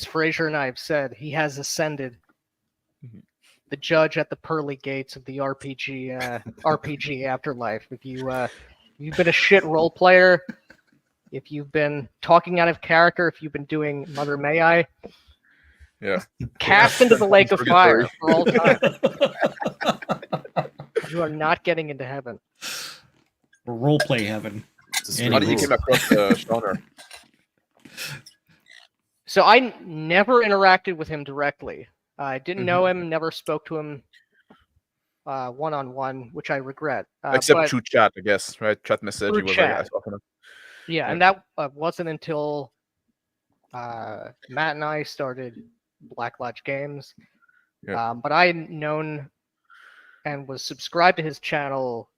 Fraser and I have said, he has ascended, the judge at the pearly gates of the RPG afterlife. If you've been a shit role player, if you've been talking out of character, if you've been doing Mother May I, cast into the lake of fire for all time. You are not getting into heaven. Or roleplay heaven. How did you come across Shonner? So I never interacted with him directly. I didn't know him, never spoke to him one-on-one, which I regret. Except through chat, I guess, right? Chat message. Through chat. Yeah, and that wasn't until Matt and I started Black Lodge Games. Yeah. But I had known and was subscribed to his channel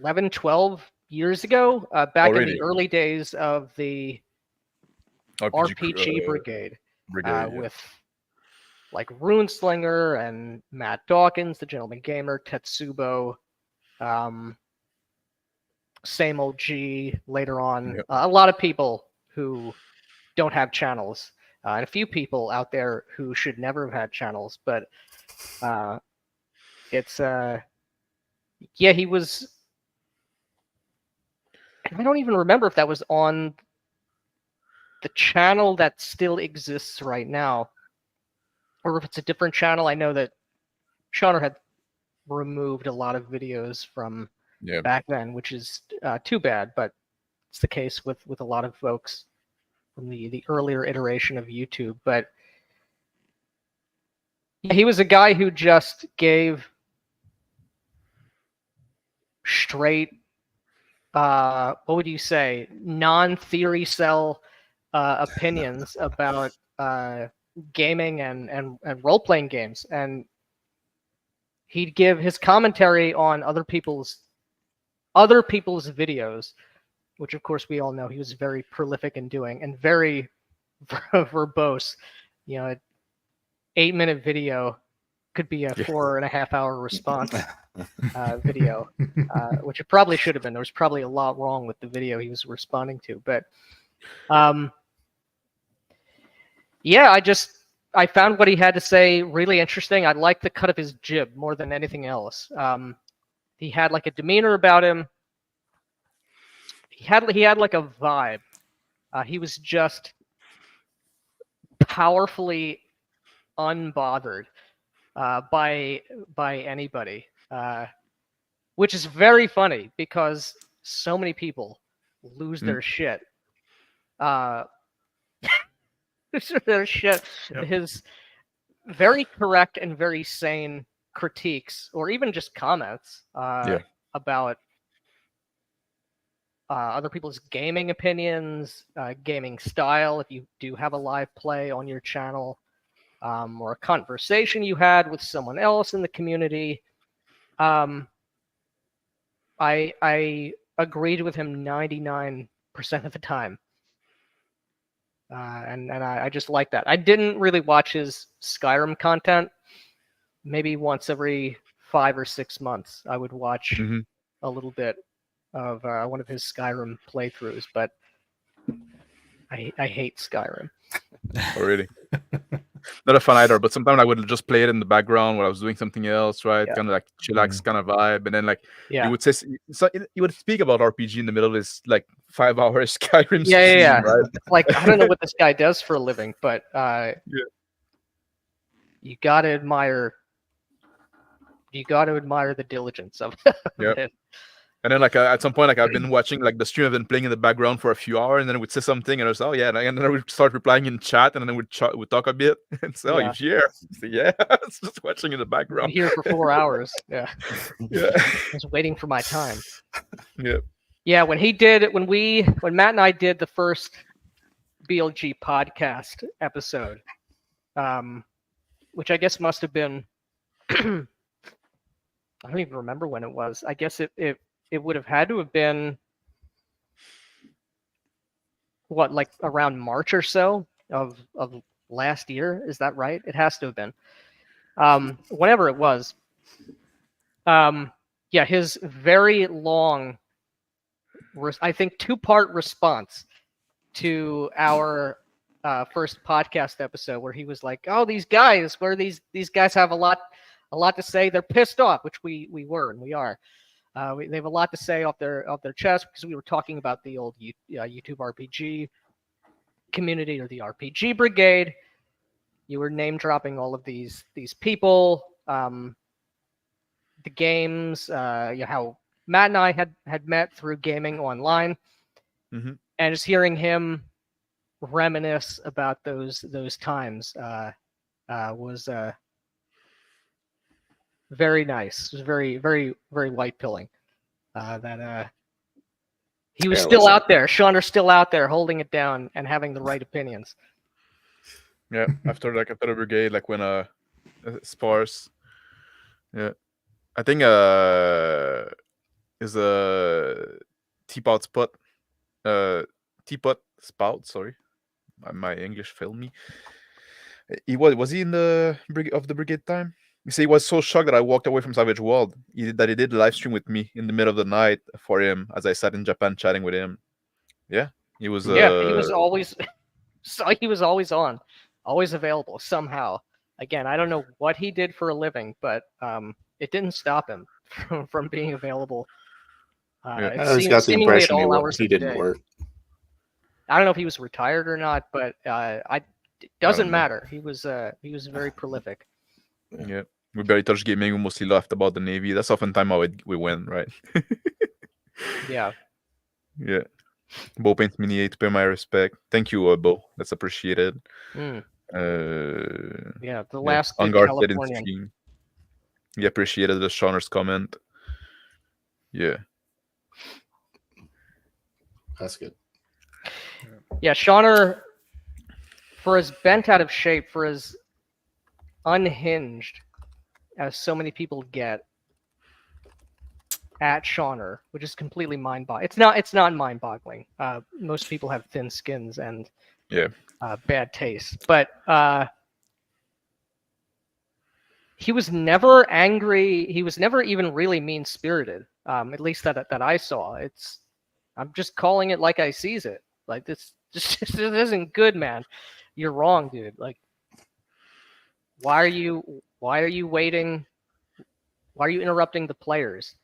11, 12 years ago, back in Already. the early days of the RPG Brigade, Brigade, with like Runeslinger and Matt Dawkins, the Gentleman Gamer, Tetsubo, Same Old G, later on, Yep. a lot of people who don't have channels, and a few people out there who should never have had channels, but it's yeah, he was. I don't even remember if that was on the channel that still exists right now, or if it's a different channel. I know that SHONNER had removed a lot of videos from back then, which is too bad, but it's the case with a lot of folks from the earlier iteration of YouTube. But yeah, he was a guy who just gave straight, what would you say, non-theory cell opinions about gaming and role-playing games, and he'd give his commentary on other people's videos, which of course we all know he was very prolific in doing, and very verbose. You know, an 8-minute video could be a 4.5-hour response video, which it probably should have been. There was probably a lot wrong with the video he was responding to, but yeah, I found what he had to say really interesting. I liked the cut of his jib more than anything else. He had like a demeanor about him. He had like a vibe. He was just powerfully unbothered by anybody, which is very funny because so many people lose their shit. Their shit. Yep. His very correct and very sane critiques, or even just comments about other people's gaming opinions, gaming style, if you do have a live play on your channel, or a conversation you had with someone else in the community. I agreed with him 99% of the time. And I just like that. I didn't really watch his Skyrim content. Maybe once every 5 or 6 months, I would watch a little bit of one of his Skyrim playthroughs, but I hate Skyrim. Oh, really? Not a fan either, but sometimes I would just play it in the background while I was doing something else, right? Kind of like chillax kind of vibe. And then like you would say, so you would speak about RPG in the middle of this like 5-hour Skyrim stream, right? Like, I don't know what this guy does for a living, but you gotta admire the diligence of it. And then like at some point, like I've been watching like the stream, I've been playing in the background for a few hours, and then I would say something, and I was and then I would start replying in chat, and then we'd talk a bit, and say, "Oh, you're here?" It's just watching in the background. I'm here for 4 hours. I was waiting for my time. When Matt and I did the first BLG podcast episode, which I guess must have been, I don't even remember when it was. I guess it would have had to have been like around March or so of last year. Is that right? It has to have been. Whenever it was. His very long, I think 2-part response to our first podcast episode, where he was like, "Oh, these guys, these guys have a lot to say. They're pissed off," which we were and we are. They have a lot to say off their chest, because we were talking about the old YouTube RPG community, or the RPG Brigade. You were name dropping all of these people, the games, how Matt and I had met through gaming online, and just hearing him reminisce about those times was very nice. It was very, very, very white pilling. That he was still out there. SHONNER's still out there, holding it down and having the right opinions. Yeah, after the brigade, like when sparse. Yeah, I think is a teapot spot. Teapot spout. Sorry, my English failed me. He was he in the brigade time? You see, he was so shocked that I walked away from Savage World. He did a live stream with me in the middle of the night for him as I sat in Japan chatting with him. Yeah, he was. Yeah, he was always he was always on, always available somehow. Again, I don't know what he did for a living, but it didn't stop him from being available. I always got the seemingly at impression all hours he of the didn't day. work. I don't know if he was retired or not, but it doesn't matter. He was very prolific. Yeah, with Very Touch Gaming, we mostly laughed about the Navy. That's oftentimes how we win, right? Yeah. Yeah. Bo Paints Mini 8 to pay my respect. Thank you, Bo. That's appreciated. Yeah, the last good Unguard said in Californian. stream. He appreciated the Shonner's comment. Yeah. That's good. Yeah, Shonner, for as bent out of shape, for as unhinged as so many people get at Shonner, which is completely mind-boggling. It's not mind-boggling. Most people have thin skins and bad taste, but he was never angry. He was never even really mean-spirited. At least that I saw. I'm just calling it like I sees it. Like this isn't good, man. You're wrong, dude. Like, why are you waiting? Why are you interrupting the players?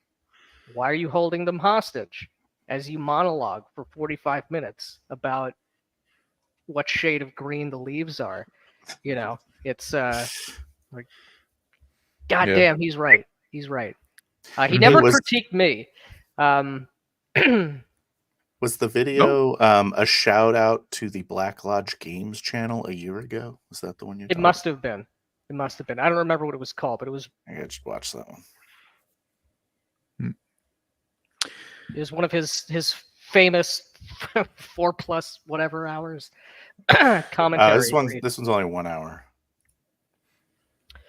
Why are you holding them hostage as you monologue for 45 minutes about what shade of green the leaves are? You know, it's like, goddamn, he's right. He's right. He never critiqued me. Was the video a shout out to the Black Lodge Games channel a year ago? Was that the one you're talking It must have been. It must have been. I don't remember what it was called, but it was. I gotta just watch that one. It was one of his famous 4+ whatever hours commentary. This one's only 1 hour.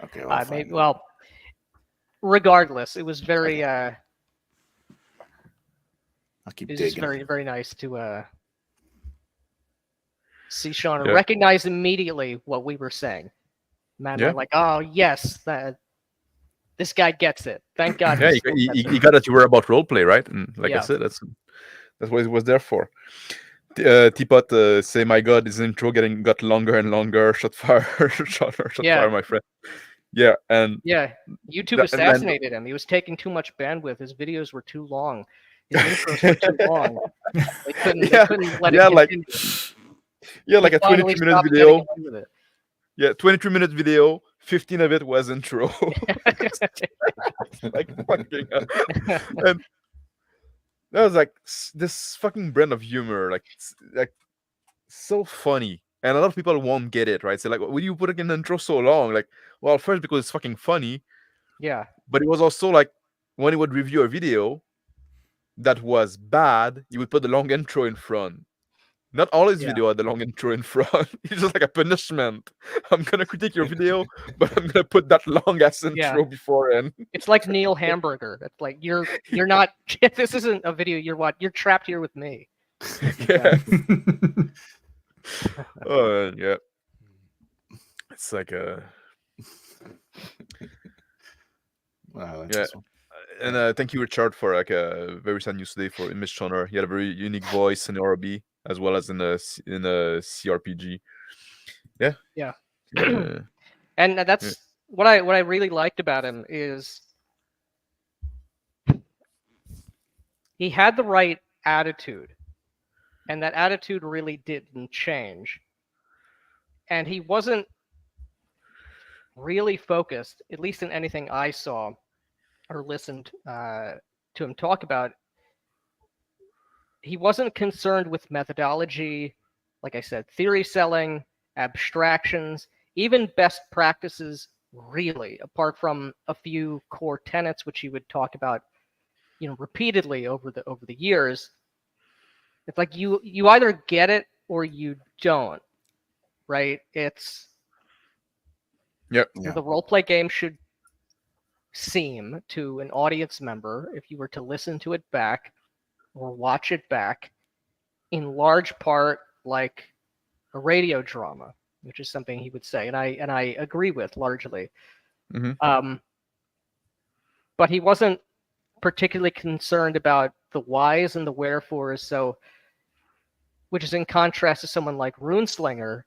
Okay. Well, regardless, it was very. I'll keep It was digging. very, very nice to see Shawn recognize immediately what we were saying. Man, I'm like, oh yes, this guy gets it. Thank God. Yeah, he got that you were about roleplay, right? And like I said, that's what it was there for. Teapot say, my God, his intro got longer and longer. Shot fire, fire, my friend. Yeah, and YouTube assassinated him. He was taking too much bandwidth. His videos were too long. His intros were too long. They couldn't let it continue. Like a 23-minute video. Yeah, 23-minute video. 15 of it was intro. Like fucking and that was like this fucking brand of humor, like so funny. And a lot of people won't get it, right? So like, why do you put it in the intro so long? Like, well, first because it's fucking funny. Yeah. But it was also like when he would review a video that was bad, he would put the long intro in front. Not all his video had the long intro in front. It's just like a punishment. I'm gonna critique your video, but I'm gonna put that long ass intro before end. It's like Neil Hamburger. It's like you're not. This isn't a video. You're trapped here with me. Yeah. Oh yeah. It's like a. Wow. And thank you, Richard, for like a very sad news today for Image Shonner. He had a very unique voice in RB as well as in a CRPG. Yeah. Yeah. And that's what I really liked about him is he had the right attitude, and that attitude really didn't change. And he wasn't really focused, at least in anything I saw or listened to him talk about. He wasn't concerned with methodology, like I said, theory selling, abstractions, even best practices, really, apart from a few core tenets which he would talk about, repeatedly over the years. It's like you either get it or you don't, right? It's the roleplay game should seem to an audience member, if you were to listen to it back or watch it back, in large part like a radio drama, which is something he would say, and I agree with largely. Mhm. But he wasn't particularly concerned about the whys and the wherefores, so which is in contrast to someone like Runeslinger,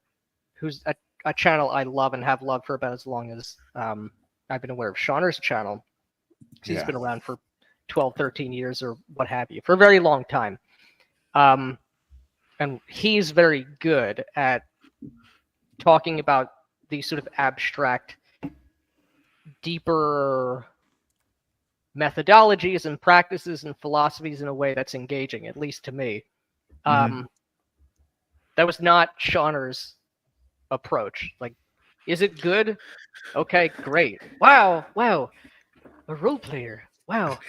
who's a channel I love and have loved for about as long as I've been aware of Shonner's channel. He's been around for 12, 13 years or what have you, for a very long time. And he's very good at talking about these sort of abstract, deeper methodologies and practices and philosophies in a way that's engaging, at least to me. That was not Shonner's approach. Like, is it good? Okay, great. Wow, a role player. Wow.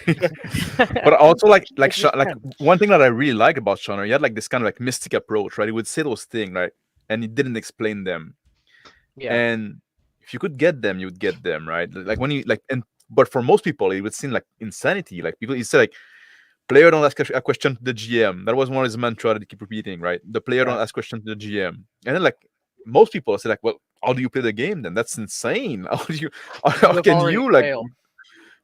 But also like one thing that I really like about Shawn, he had like this kind of like mystic approach, right? He would say those things, right? And he didn't explain them. Yeah. And if you could get them, you would get them, right? Like when he but for most people, it would seem like insanity. Like people, he said like, player don't ask a question to the GM. That was one of his mantra that he keep repeating, right? The player don't ask question to the GM. And then like most people say like, well, how do you play the game then? That's insane. How do you? How can you like? Failed.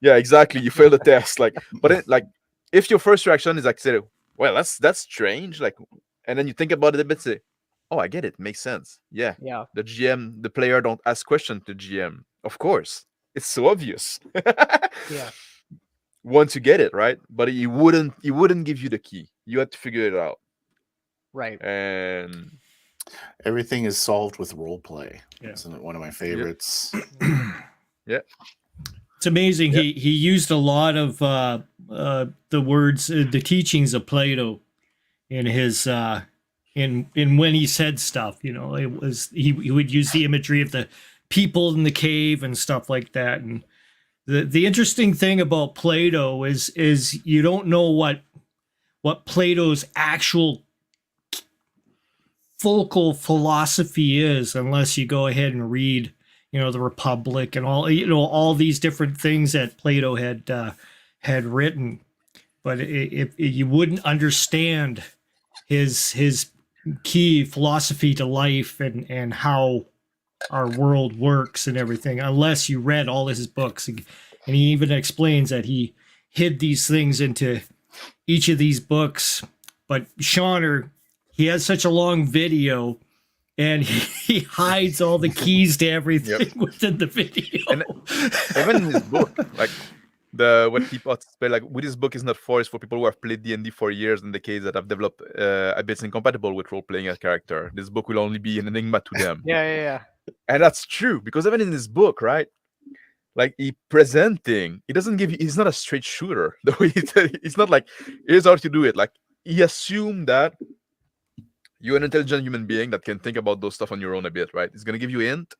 Yeah, exactly. You fail the test. Like, but it, like, if your first reaction is like, say, well, that's strange. Like, and then you think about it a bit, say, oh, I get it. Makes sense. Yeah. Yeah. The GM, the player don't ask questions to GM. Of course, it's so obvious. Yeah. Once you get it right, but he wouldn't give you the key. You had to figure it out. Right. And everything is solved with role play. Yeah. Isn't it one of my favorites? Yeah. It's amazing. Yeah. He used a lot of the words, the teachings of Plato in his in when he said stuff. You know, it was he would use the imagery of the people in the cave and stuff like that. And the interesting thing about Plato is you don't know what Plato's actual focal philosophy is unless you go ahead and read, you know, the Republic and all, you know, all these different things that Plato had written. But if you wouldn't understand his key philosophy to life and how our world works and everything, unless you read all his books. And he even explains that he hid these things into each of these books. But Shonner, he has such a long video, and he hides all the keys to everything within the video. And even in his book, like what people say, like with his book is not for, is for people who have played D&D for years, in the case that have developed habits incompatible with role playing a character. This book will only be an enigma to them. Yeah. And that's true, because even in his book, right, like he presenting, he doesn't give you, he's not a straight shooter. The way it's not like, here's how to do it. Like he assumed that you're an intelligent human being that can think about those stuff on your own a bit, right? He's gonna give you a hint,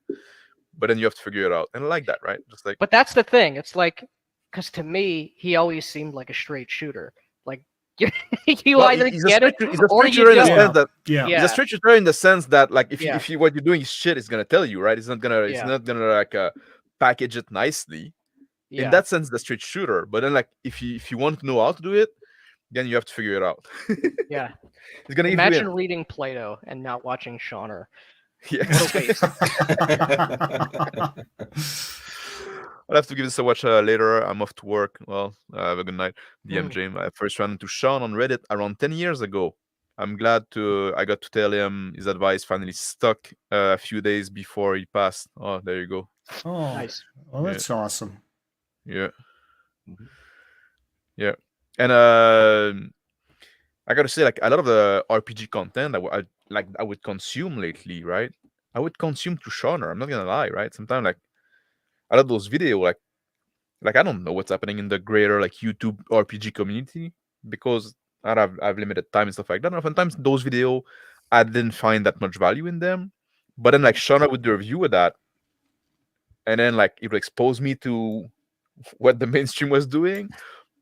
but then you have to figure it out. And I like that, right? Just like, but that's the thing. It's like, because to me, he always seemed like a straight shooter. Like you either get it or you don't. He's a straight shooter in the sense that, like, if you what you're doing is shit, he's gonna tell you, right? It's not gonna like package it nicely. Yeah. In that sense, the straight shooter. But then, like, if you want to know how to do it, then you have to figure it out. Yeah. It's gonna imagine reading Plato and not watching Shonner. Yeah. I'll have to give this a watch later. I'm off to work. Well, have a good night. DMJ. I first ran into Shawn on Reddit around 10 years ago. I'm glad I got to tell him his advice finally stuck a few days before he passed. Oh, there you go. Oh, nice. Well, that's awesome. Yeah. Yeah. And I gotta say, like, a lot of the RPG content I would consume lately, right? I would consume through Shonner. I'm not gonna lie, right? Sometimes, like, a lot of those videos, like I don't know what's happening in the greater like YouTube RPG community, because I've limited time and stuff like that. And oftentimes those videos, I didn't find that much value in them. But then, like, Shonner would do a review of that, and then, like, it would expose me to what the mainstream was doing.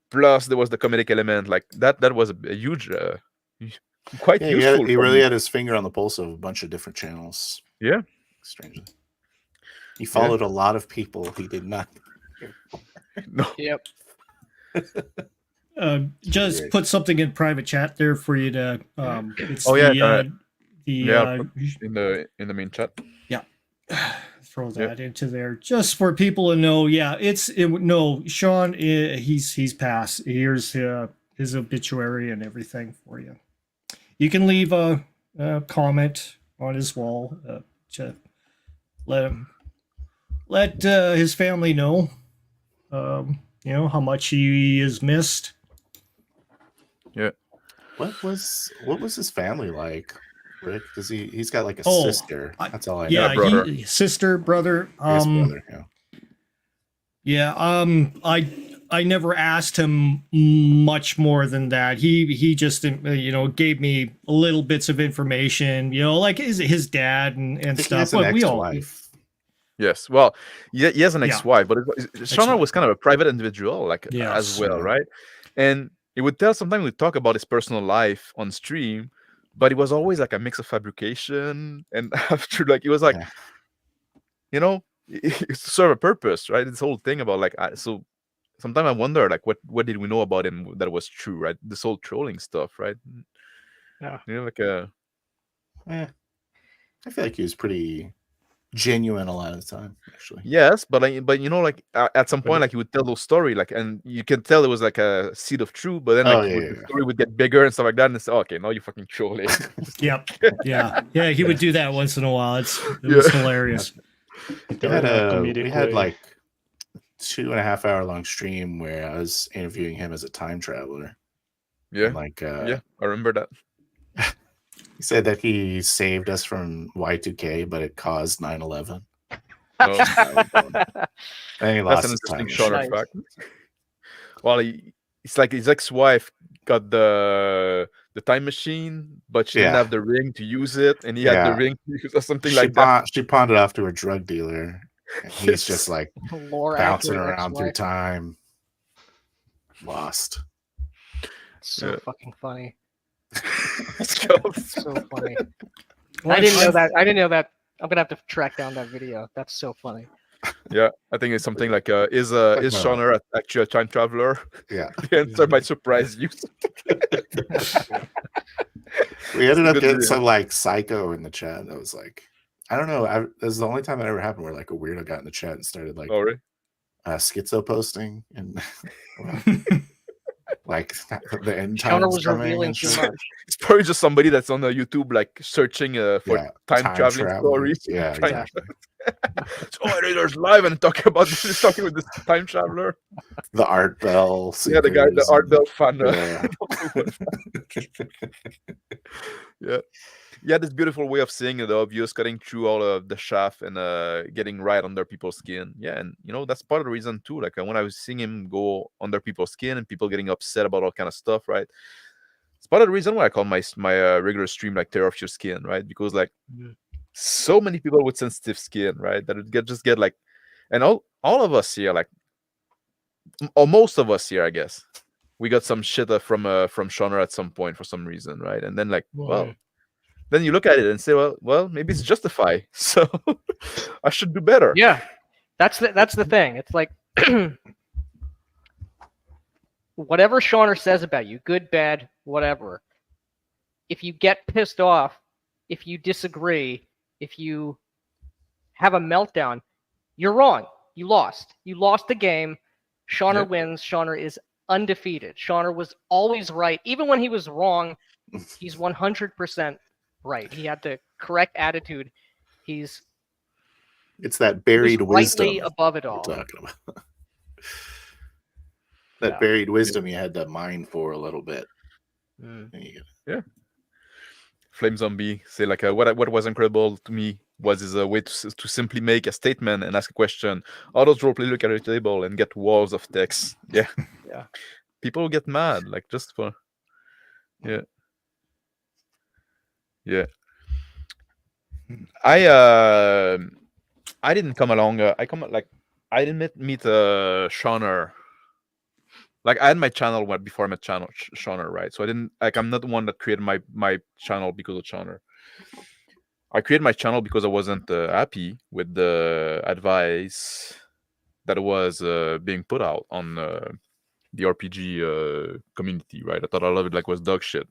Plus, there was the comedic element, like that was a huge, quite useful. He really had his finger on the pulse of a bunch of different channels. Yeah, strangely, he followed a lot of people he did not. No. Yep. Just Great. put something in private chat there for you to. It's Oh, yeah, the in the main chat. throw that into there just for people to know. Yeah, no, Shawn. He's passed. Here's his obituary and everything for you. You can leave a comment on his wall to let his family know. How much he is missed. Yeah. What was his family like, Rick? Does he's got like a Oh, sister? That's all I know. Yeah, brother. Sister, brother. His brother, yeah. I never asked him much more than that. He just gave me little bits of information, like his dad and I think stuff. he has an But we all ex-wife. Yes. Well, he has an ex-wife, but Shawn Ex-wife. was kind of a private individual, as well, right? And he would sometimes we talk about his personal life on stream, but it was always like a mix of fabrication and after it was like, it's to serve a purpose, right? This whole thing about so sometimes I wonder what did we know about him that was true, right? This whole trolling stuff, right? Yeah. I feel like he was pretty genuine a lot of the time, actually. Yes, but at some point, he would tell those story, and you can tell it was like a seed of truth, but then the story would get bigger and stuff like that, and it's okay, now you fucking trolling. Yep. Yeah. He would do that once in a while. It was hilarious. We had like 2.5 hour long stream where I was interviewing him as a time traveler. Yeah. And I remember that. He said that he saved us from Y2K, but it caused 9/11. Oh. And he lost his time. Shorter fact. Well, it's like his ex-wife got the time machine, but she didn't have the ring to use it, and he had the ring to use or something like that. She pawned it off to a drug dealer. And he's just like bouncing around through time. Lost. So fucking funny. Let's go. So funny. I didn't know that. I'm gonna have to track down that video. That's so funny. Yeah, I think it's something like is SHONNER actually a time traveler? Yeah. The answer might surprise you. We ended up getting some psycho in the chat that was like, I don't know. This is the only time that ever happened where a weirdo got in the chat and started really? Schizo posting and the end times. SHONNER was revealing too much. It's probably just somebody that's on YouTube searching for time traveling stories. Yeah, exactly. There's live and talking with this time traveler. The Art Bell. Yeah, the Art Bell fan. Yeah. Yeah, this beautiful way of seeing the obvious, cutting through all of the shaft and getting right under people's skin. Yeah, and that's part of the reason too. When I was seeing him go under people's skin and people getting upset about all kind of stuff, right? It's part of the reason why I call my regular stream Terror of Your Skin, right? Because so many people with sensitive skin, right? That it just get and all of us here, or most of us here, I guess, we got some shit from SHONNER at some point for some reason, right? And then then you look at it and say, well, maybe it's justified. So I should do better. Yeah, that's the thing. It's like whatever SHONNER says about you, good, bad, whatever. If you get pissed off, if you disagree, if you have a meltdown, you're wrong. You lost. You lost the game. SHONNER wins. SHONNER is undefeated. SHONNER was always right. Even when he was wrong, he's 100% right. He had the correct attitude. It's that buried wisdom above it all. Talking about. That buried wisdom you had to mine for a little bit. Yeah. Flame Zombie say what was incredible to me was his way to simply make a statement and ask a question. All those roleplay look at a table and get walls of text. Yeah. Yeah. People get mad just for. Yeah. Yeah. I didn't come along. I didn't meet SHONNER. I had my channel before I met SHONNER, right? So I didn't I'm not the one that created my channel because of SHONNER. I created my channel because I wasn't happy with the advice that was being put out on the RPG community, right? I thought a lot of it like was dog shit.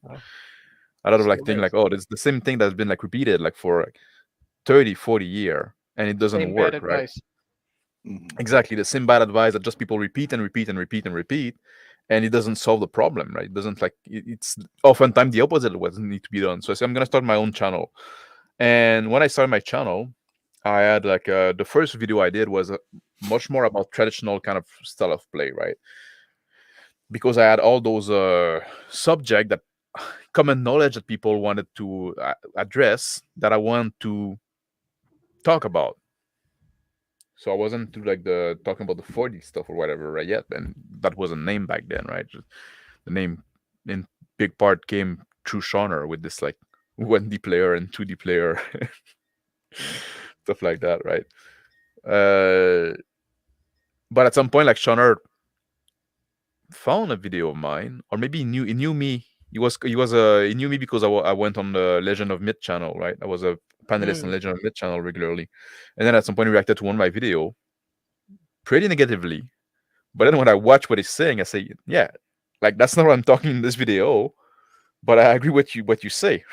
A lot of like thing like, oh, it's the same thing that's been like repeated like for like 30, 40 years, and it doesn't Same work, bad right? advice. Exactly, the same bad advice that just people repeat and repeat and repeat and repeat, and it doesn't solve the problem, right? It doesn't like it's oftentimes the opposite of what need to be done. So I said I'm gonna start my own channel, and when I started my channel, I had like the first video I did was much more about traditional kind of style of play, right? Because I had all those subject that common knowledge that people wanted to address that I want to talk about. So I wasn't to like the talking about the 40 stuff or whatever right yet, and that was a name back then, right? Just the name in big part came through SHONNER with this like 1D player and 2D player stuff like that, right? But at some point, like SHONNER found a video of mine, or maybe he knew me. He knew me because I went on the Legend of Myth channel, right? I was a panelist on Legend of Myth channel regularly, and then at some point he reacted to one of my video pretty negatively. But then when I watch what he's saying, I say, yeah, like that's not what I'm talking in this video, but I agree with what you say.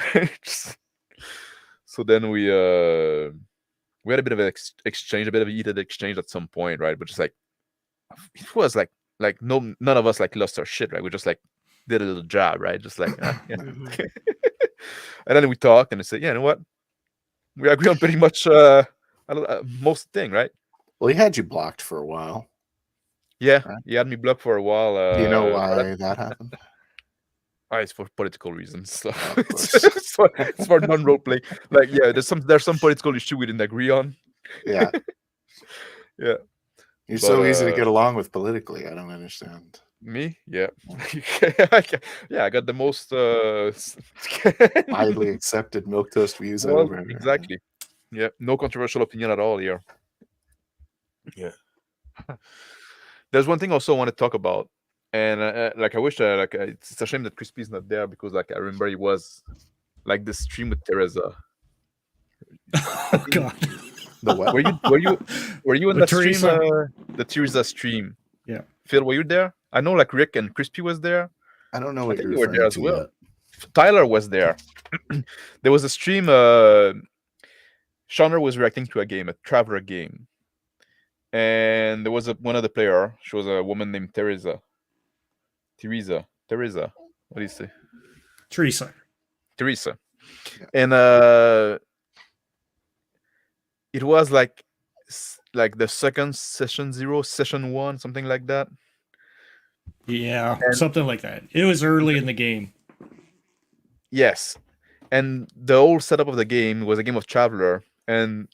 So then we had a bit of an exchange, a bit of a heated exchange at some point, right? But just like it was like none of us like lost our shit, right? We just like did a little job, right? Just like yeah. And then we talked and I said, yeah, you know what? We agree on pretty much most thing, right? Well, he had you blocked for a while. Yeah, right? He had me blocked for a while. Do you know why that happened? It's for political reasons. So it's for non-role play. Like, yeah, there's some political issue we didn't agree on. Yeah. Yeah. You're so easy to get along with politically. I don't understand. Me? Yeah. Yeah, I got the most widely accepted milquetoast views ever. Exactly. Yeah, no controversial opinion at all here. Yeah. There's one thing also I want to talk about, and like I wish it's a shame that Crispy's not there because like I remember he was like the stream with Teresa. Oh God. The what? Were you in the stream? The Teresa stream. Yeah. Phil, were you there? I know like Rick and Crispy was there. I don't know what you were there as well. Yet. Tyler was there. There was a stream. SHONNER was reacting to a game, a Traveler game, and there was one other player. She was a woman named Teresa. What do you say? Teresa. Yeah. And it was like the second session 0, session 1, something like that. Yeah, something like that. It was early in the game. Yes. And the whole setup of the game was a game of Traveler, and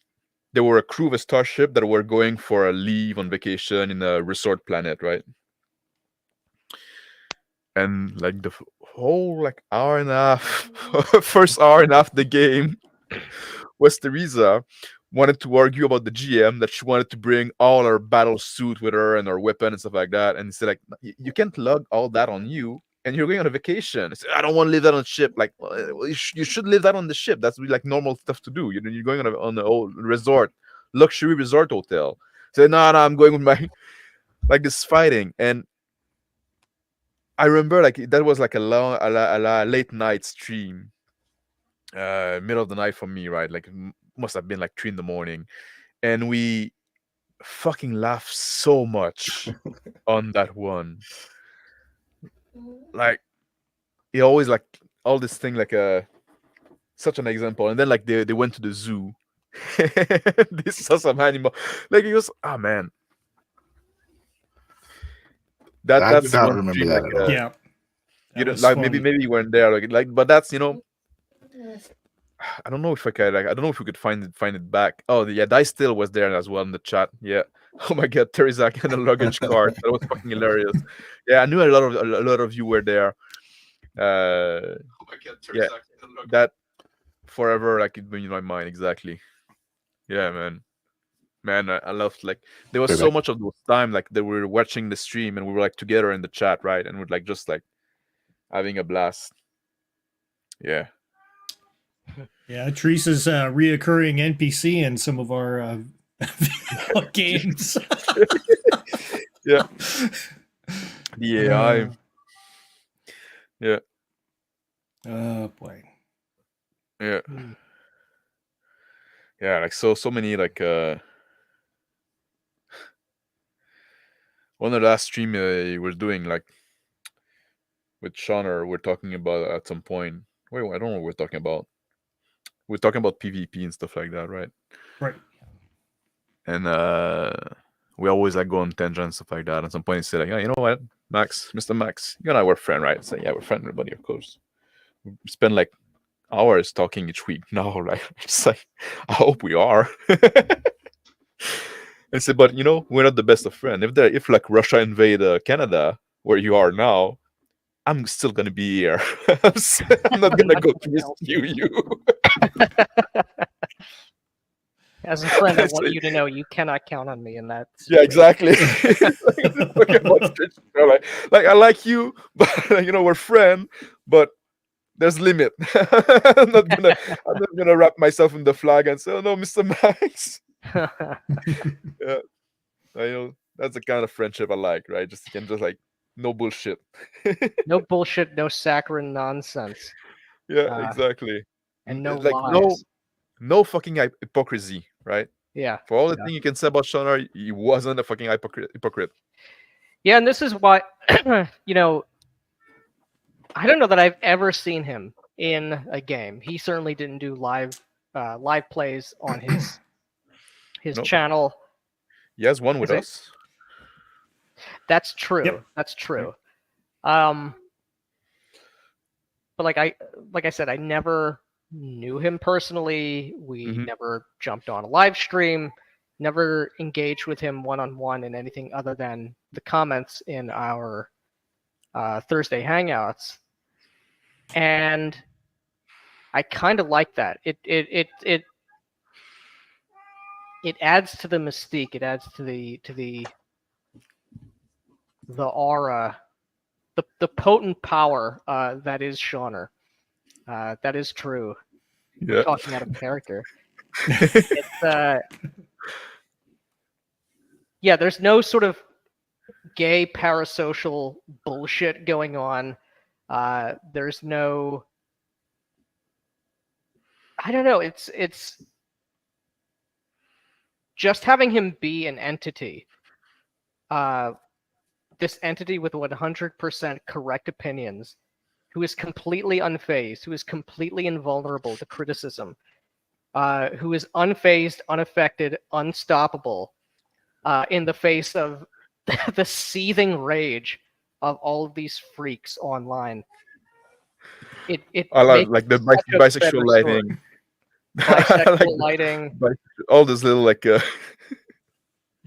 there were a crew of a starship that were going for a leave on vacation in a resort planet, right? And like the whole like hour and a half, first hour and a half of the game was Teresa wanted to argue about the GM that she wanted to bring all her battle suit with her and her weapon and stuff like that. And he said, like, you can't lug all that on you, and you're going on a vacation. I said, I don't want to leave that on the ship. Like, well, you should leave that on the ship. That's like normal stuff to do. You're going on the old resort, luxury resort hotel. I said, no, I'm going with my like this fighting. And I remember like that was like a late night stream, middle of the night for me, right? Like must have been like 3 a.m, and we fucking laughed so much on that one. Like it always like all this thing like such an example. And then like they went to the zoo. They saw some animal. Like it was man. I do not remember that at all. Yeah. You know, like maybe you weren't there. Like but that's I don't know if I can. Like, I don't know if we could find it back. Oh, yeah, Dice still was there as well in the chat. Yeah. Oh my God, Teresa and a luggage cart. That was fucking hilarious. Yeah, I knew a lot of you were there. Oh my God, Teresa. Yeah, that forever like it been in my mind exactly. Yeah, man, I loved like there was so much of those time like they were watching the stream and we were like together in the chat, right? And we're like just like having a blast. Yeah. Yeah, Teresa's reoccurring NPC in some of our Video games. Yeah. The AI. Yeah. Oh boy. Yeah. Yeah, like so many like one of the last stream you were doing like with SHONNER, we're talking about at some point. Wait, I don't know what we're talking about. We're talking about PvP and stuff like that, right? Right. And we always like go on tangents and stuff like that. At some point, he said, like, yeah, you know what, Max, Mr. Max, you and I were friends, right? So yeah, we're friends, everybody, of course. We spend like hours talking each week now, right? It's like, I hope we are. I said, but you know, we're not the best of friends. If like Russia invade Canada, where you are now, I'm still gonna be here. I'm not gonna go to rescue you. As a friend, I It's want like- you to know you cannot count on me in that. Yeah, situation. exactly. Like I like you, but you know we're friends, but there's limit. I'm not gonna wrap myself in the flag and say, "Oh no, Mr. Max." Yeah, I know that's the kind of friendship I like, right? Just you can just like no bullshit. No bullshit, no saccharine nonsense, Yeah, exactly. and no Like lies. no fucking hypocrisy, right? Yeah. For all the thing you can say about SHONNER, he wasn't a fucking hypocrite. Yeah, and this is why, you know, I don't know that I've ever seen him in a game. He certainly didn't do live plays on his Nope. channel. He has one with Is it? us. That's true. Yep. That's true. But like I said, I never knew him personally. We Mhm. never jumped on a live stream, never engaged with him one-on-one in anything other than the comments in our Thursday Hangouts. And I kind of like that. It adds to the mystique. It adds to the aura, the potent power that is SHONNER. That is true. Yeah. Talking out of character. It's yeah, there's no sort of gay parasocial bullshit going on. There's no, I don't know, it's just having him be an entity. This entity with 100% correct opinions, who is completely unfazed, who is completely invulnerable to criticism, who is unfazed, unaffected, unstoppable in the face of the seething rage of all of these freaks online. It I love makes like the such a better bisexual story. lighting. Bisexual Like lighting, all those little like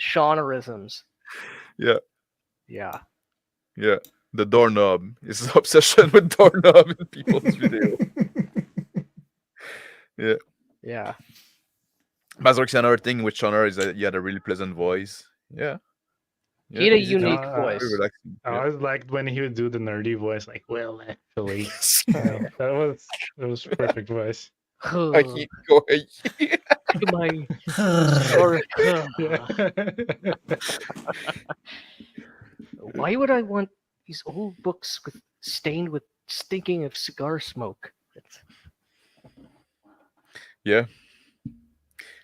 Shawnerisms. yeah. Yeah. Yeah, the doorknob. His obsession with doorknob in people's video. Yeah. Yeah. But actually another thing with SHONNER is that he had a really pleasant voice. Yeah. He had a easy to unique listen to, voice. very relaxing. I Yeah. always liked when he would do the nerdy voice, like, well, actually. That was perfect voice. I keep going. My sorry. Why would I want these old books stained with stinking of cigar smoke? Yeah.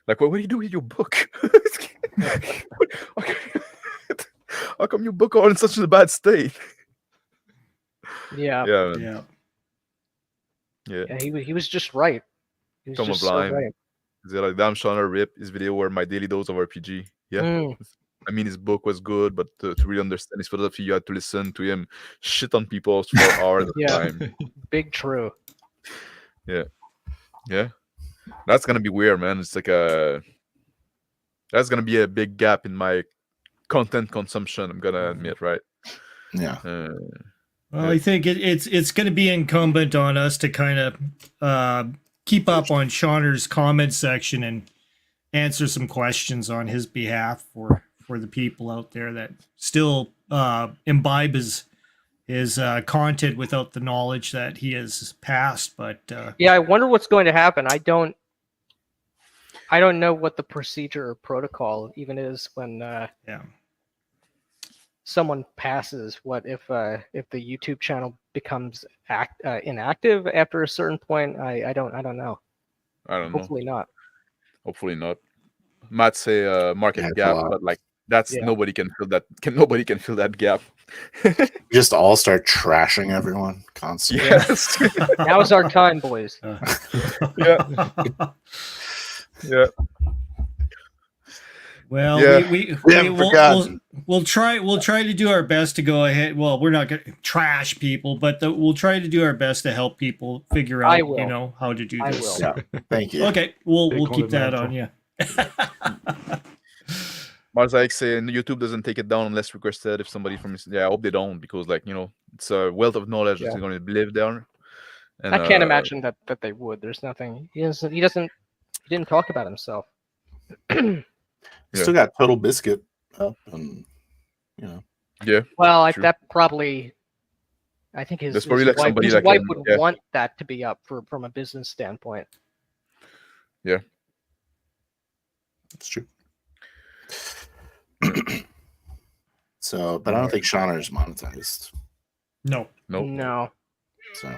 Like, what do you do with your book? How come your book are in such a bad state? Yeah. Yeah, man. Yeah. Yeah. Yeah, he was just right. He was Come just of so Lime. right. Is it like damn SHONNER rip? His video were my daily dose of RPG. Yeah. Mm. I mean, his book was good, but to really understand his philosophy, you had to listen to him shit on people for hours at a Yeah. time. Big true. Yeah. That's gonna be weird, man. It's like that's gonna be a big gap in my content consumption. I'm gonna admit, right? Yeah. Well, I think it's going to be incumbent on us to kind of keep up on SHONNER's comment section and answer some questions on his behalf for the people out there that still imbibe his content without the knowledge that he has passed. But Yeah, I wonder what's going to happen. I don't. I don't know what the procedure or protocol even is when Yeah. someone passes. What if the YouTube channel becomes inactive after a certain point? I don't know. I don't know. Hopefully not. Hopefully not. Might say market Yeah, it's a gap, lot. but like that's Yeah. nobody can fill that. Nobody can fill that gap. Just all start trashing everyone constantly. Yes. Now's our time, boys. Yeah. Yeah. Well, Yeah. we haven't forgotten. we'll try to do our best to go ahead. Well, we're not going to trash people, but we'll try to do our best to help people figure I out, will. how to do I this. will. Yeah. Thank you. Okay, we'll Take keep on the that mantle. on you. Mosaic saying YouTube doesn't take it down unless requested. If somebody from I hope they don't, because like it's a wealth of knowledge that's Yeah. going to live there. And I can't imagine that they would. There's nothing. He didn't talk about himself. You still got Total Biscuit up, and Yeah. Well, True. that probably. I think There's probably like wife, somebody his that wife can- would yeah. want that to be up from a business standpoint. it's true. So, but I don't think Shonner is monetized. No. Nope. No, So,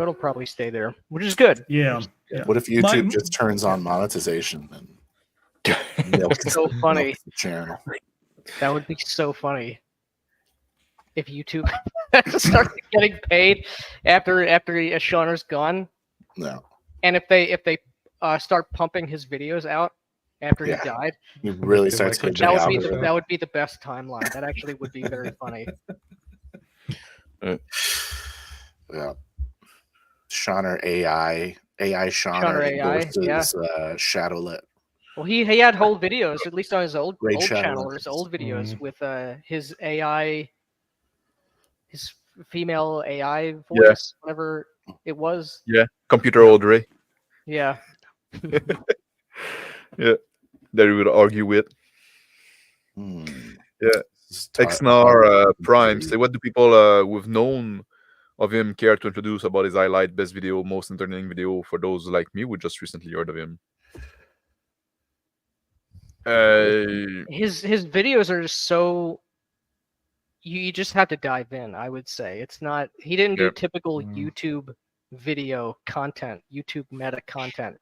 it'll probably stay there, which is good. Yeah. what if YouTube My- just turns on monetization and milks, So funny. milks the channel? That would be so funny if YouTube started getting paid after Shonner's gone, No, and if they start pumping his videos out after Yeah. he died. he really Like starts Michael hitting That the would be Jackson. algorithm. that would be the best timeline. That actually would be very funny. Yeah. Shonner AI Shonner Shonner AI, endorses Shadowlet. Well, he had whole videos, at least on his old Great shadow channel or his lenses. old videos with his AI, his female AI voice, whatever it was. Computer Audrey. Yeah. Yeah. That we would argue with. Hmm. Yeah. This is tar- Exnar Prime say, what do people who've known of him care to introduce about his highlight, best video, most entertaining video for those like me who just recently heard of him? His videos are just so you just have to dive in. I would say it's not. He didn't do Yeah. typical YouTube video content, YouTube meta content.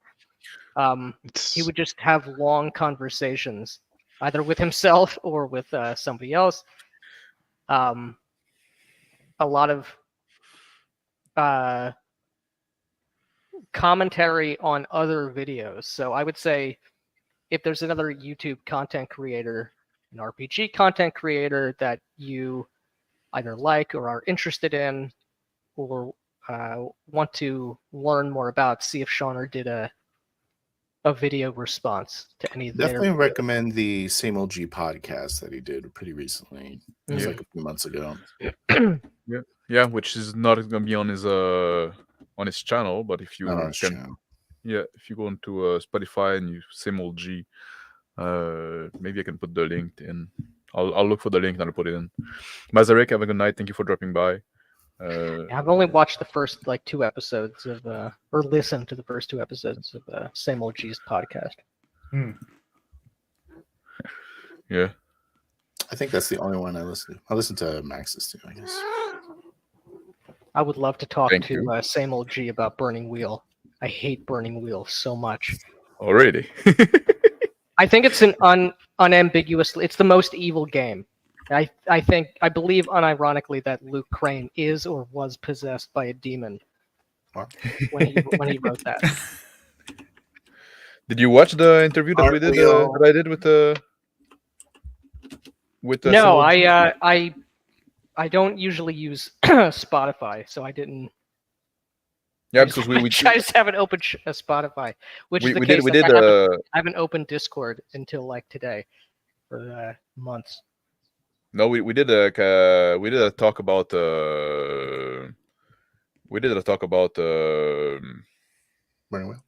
He would just have long conversations, either with himself or with somebody else. A lot of commentary on other videos. So I would say if there's another YouTube content creator, an RPG content creator that you either like or are interested in or want to learn more about, see if Shonner did a video response to any of their Definitely videos. recommend the Same Old G podcast that he did pretty recently. It was Yeah. like a few months ago. Yeah, which is not going to be on his channel, but if you Not on his can, channel. if you go into Spotify and you same old G, maybe I can put the link in. I'll look for the link and I'll put it in. Mazarek, have a good night. Thank you for dropping by. I've only watched the first 2 episodes of or listened to the first 2 episodes of Same Old G's podcast. Yeah. I think that's the only one I listen to. I listen to Max's too, I guess. I would love to talk Thank to you. Same Old G about Burning Wheel. I hate Burning Wheel so much. Already. I think it's an unambiguously, it's the most evil game. I believe unironically that Luke Crane is or was possessed by a demon Wow. when he wrote that. Did you watch the interview that Aren't we did? we all- That I did with the No, Same Old G? I don't usually use Spotify, so I didn't. Yeah, because we I just haven't opened Spotify, which is the we case. did I haven't opened Discord until today for months. no, we did a talk about Burning Wheel.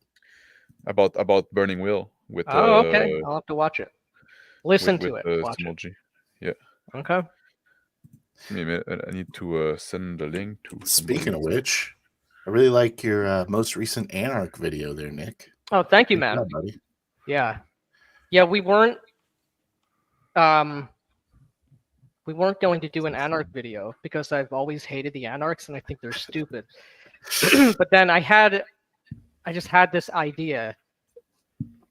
about Burning Wheel with Oh, okay. I'll have to watch it. Listen to it. Watch Same it. Old G. Yeah. Okay. I need to send the link to. Speaking of somebody. which, I really like your most recent Anarch video there, Nick. Oh, thank you, Good man. job, buddy. Yeah, yeah. We weren't going to do an Anarch video because I've always hated the Anarchs and I think they're stupid. But then I just had this idea.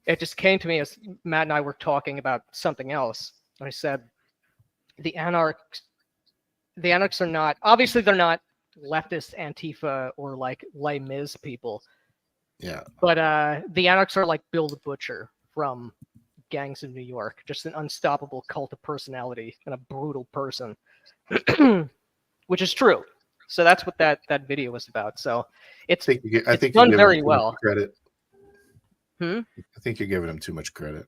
It just came to me as Matt and I were talking about something else. I said, the Anarchs are not, obviously they're not leftist Antifa or like Les Mis people. Yeah. But the Anarchs are like Bill the Butcher from Gangs of New York, just an unstoppable cult of personality and a brutal person, which is true. So that's what that video was about. So it's I think done you're very giving him too well. much credit. I think you're giving him too much credit.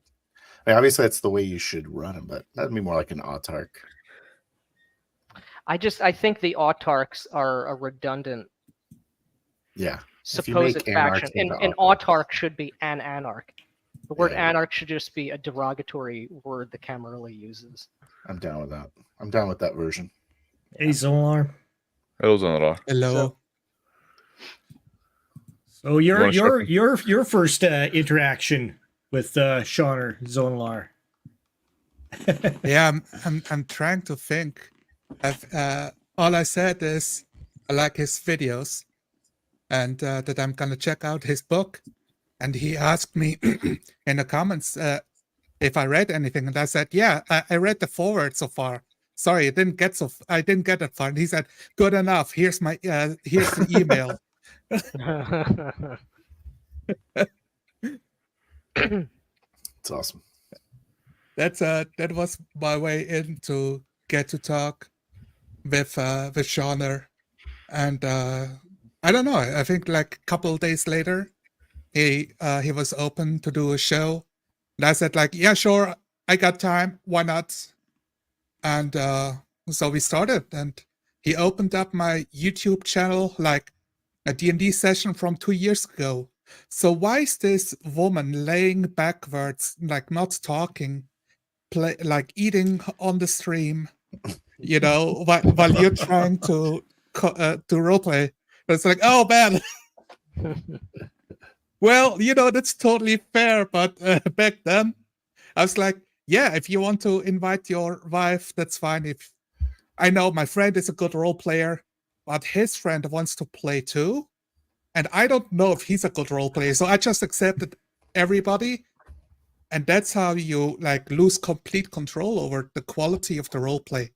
I mean, obviously, that's the way you should run him, but that'd be more like an autark. I think the autarks are a redundant supposed faction. An autark should be an anarch. The word anarch should just be a derogatory word the Camarilla uses. I'm down with that. I'm down with that version. Hey, Zolar. Hello, Zolar. Hello. So your first interaction with SHONNER, Zolar. Yeah, I'm trying to think. All I said is I like his videos, and that I'm gonna check out his book. And he asked me in the comments if I read anything, and I said, "Yeah, I read the foreword so far. Sorry, I didn't get that far." And he said, "Good enough. Here's the email." It's awesome. That was my way in to get to talk with SHONNER, and I don't know. I think like a couple of days later, he was open to do a show, and I said like, yeah, sure, I got time. Why not? And so we started, and he opened up my YouTube channel like a D&D session from 2 years ago. So why is this woman laying backwards, like not talking, like eating on the stream, while you're trying to roleplay? It's like, oh man. Well, that's totally fair, but back then, I was like, yeah, if you want to invite your wife, that's fine. If I know my friend is a good role player, but his friend wants to play too, and I don't know if he's a good role player, so I just accepted everybody, and that's how you like lose complete control over the quality of the role play.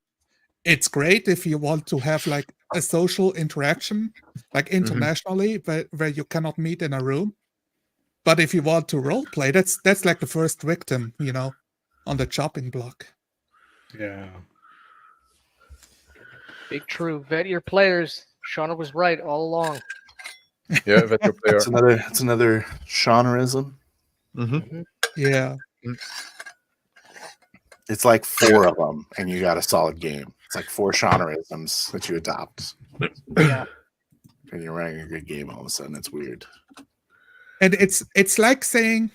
It's great if you want to have like a social interaction, like internationally, where you cannot meet in a room. But if you want to role play, that's like the first victim, on the chopping block. Yeah. Big true. Vet your players. SHONNER was right all along. Yeah, vet your player. It's another Shonnerism. Yeah. It's like 4 of them, and you got a solid game. It's like 4 Shonnerisms that you adopt. Yeah. And you're running a good game all of a sudden. It's weird. And it's like saying,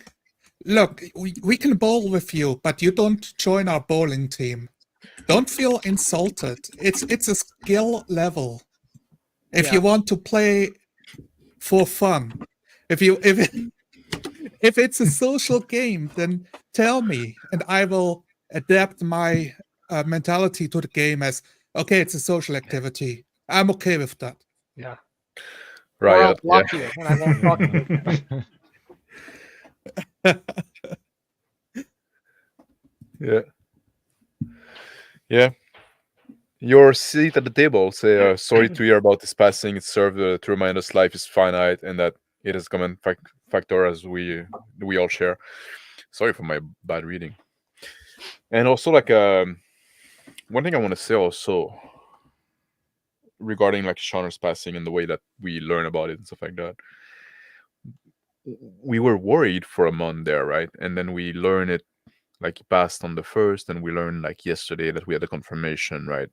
look, we can bowl with you, but you don't join our bowling team. Don't feel insulted. It's a skill level. If you want to play for fun, if it's a social game, then tell me, and I will adapt my mentality to the game as, okay, it's a social activity. I'm okay with that. Yeah. Right. Or I'll block you and I won't talk to you. Yeah. Yeah. Your seat at the table. Say, sorry to hear about this passing. It served to remind us life is finite and that it is a common factor as we all share. Sorry for my bad reading. And also, like, one thing I want to say also regarding like SHONNER's passing and the way that we learn about it and stuff like that. We were worried for a month there, right? And then we learned it, like he passed on the 1st, and we learned like yesterday that we had a confirmation, right?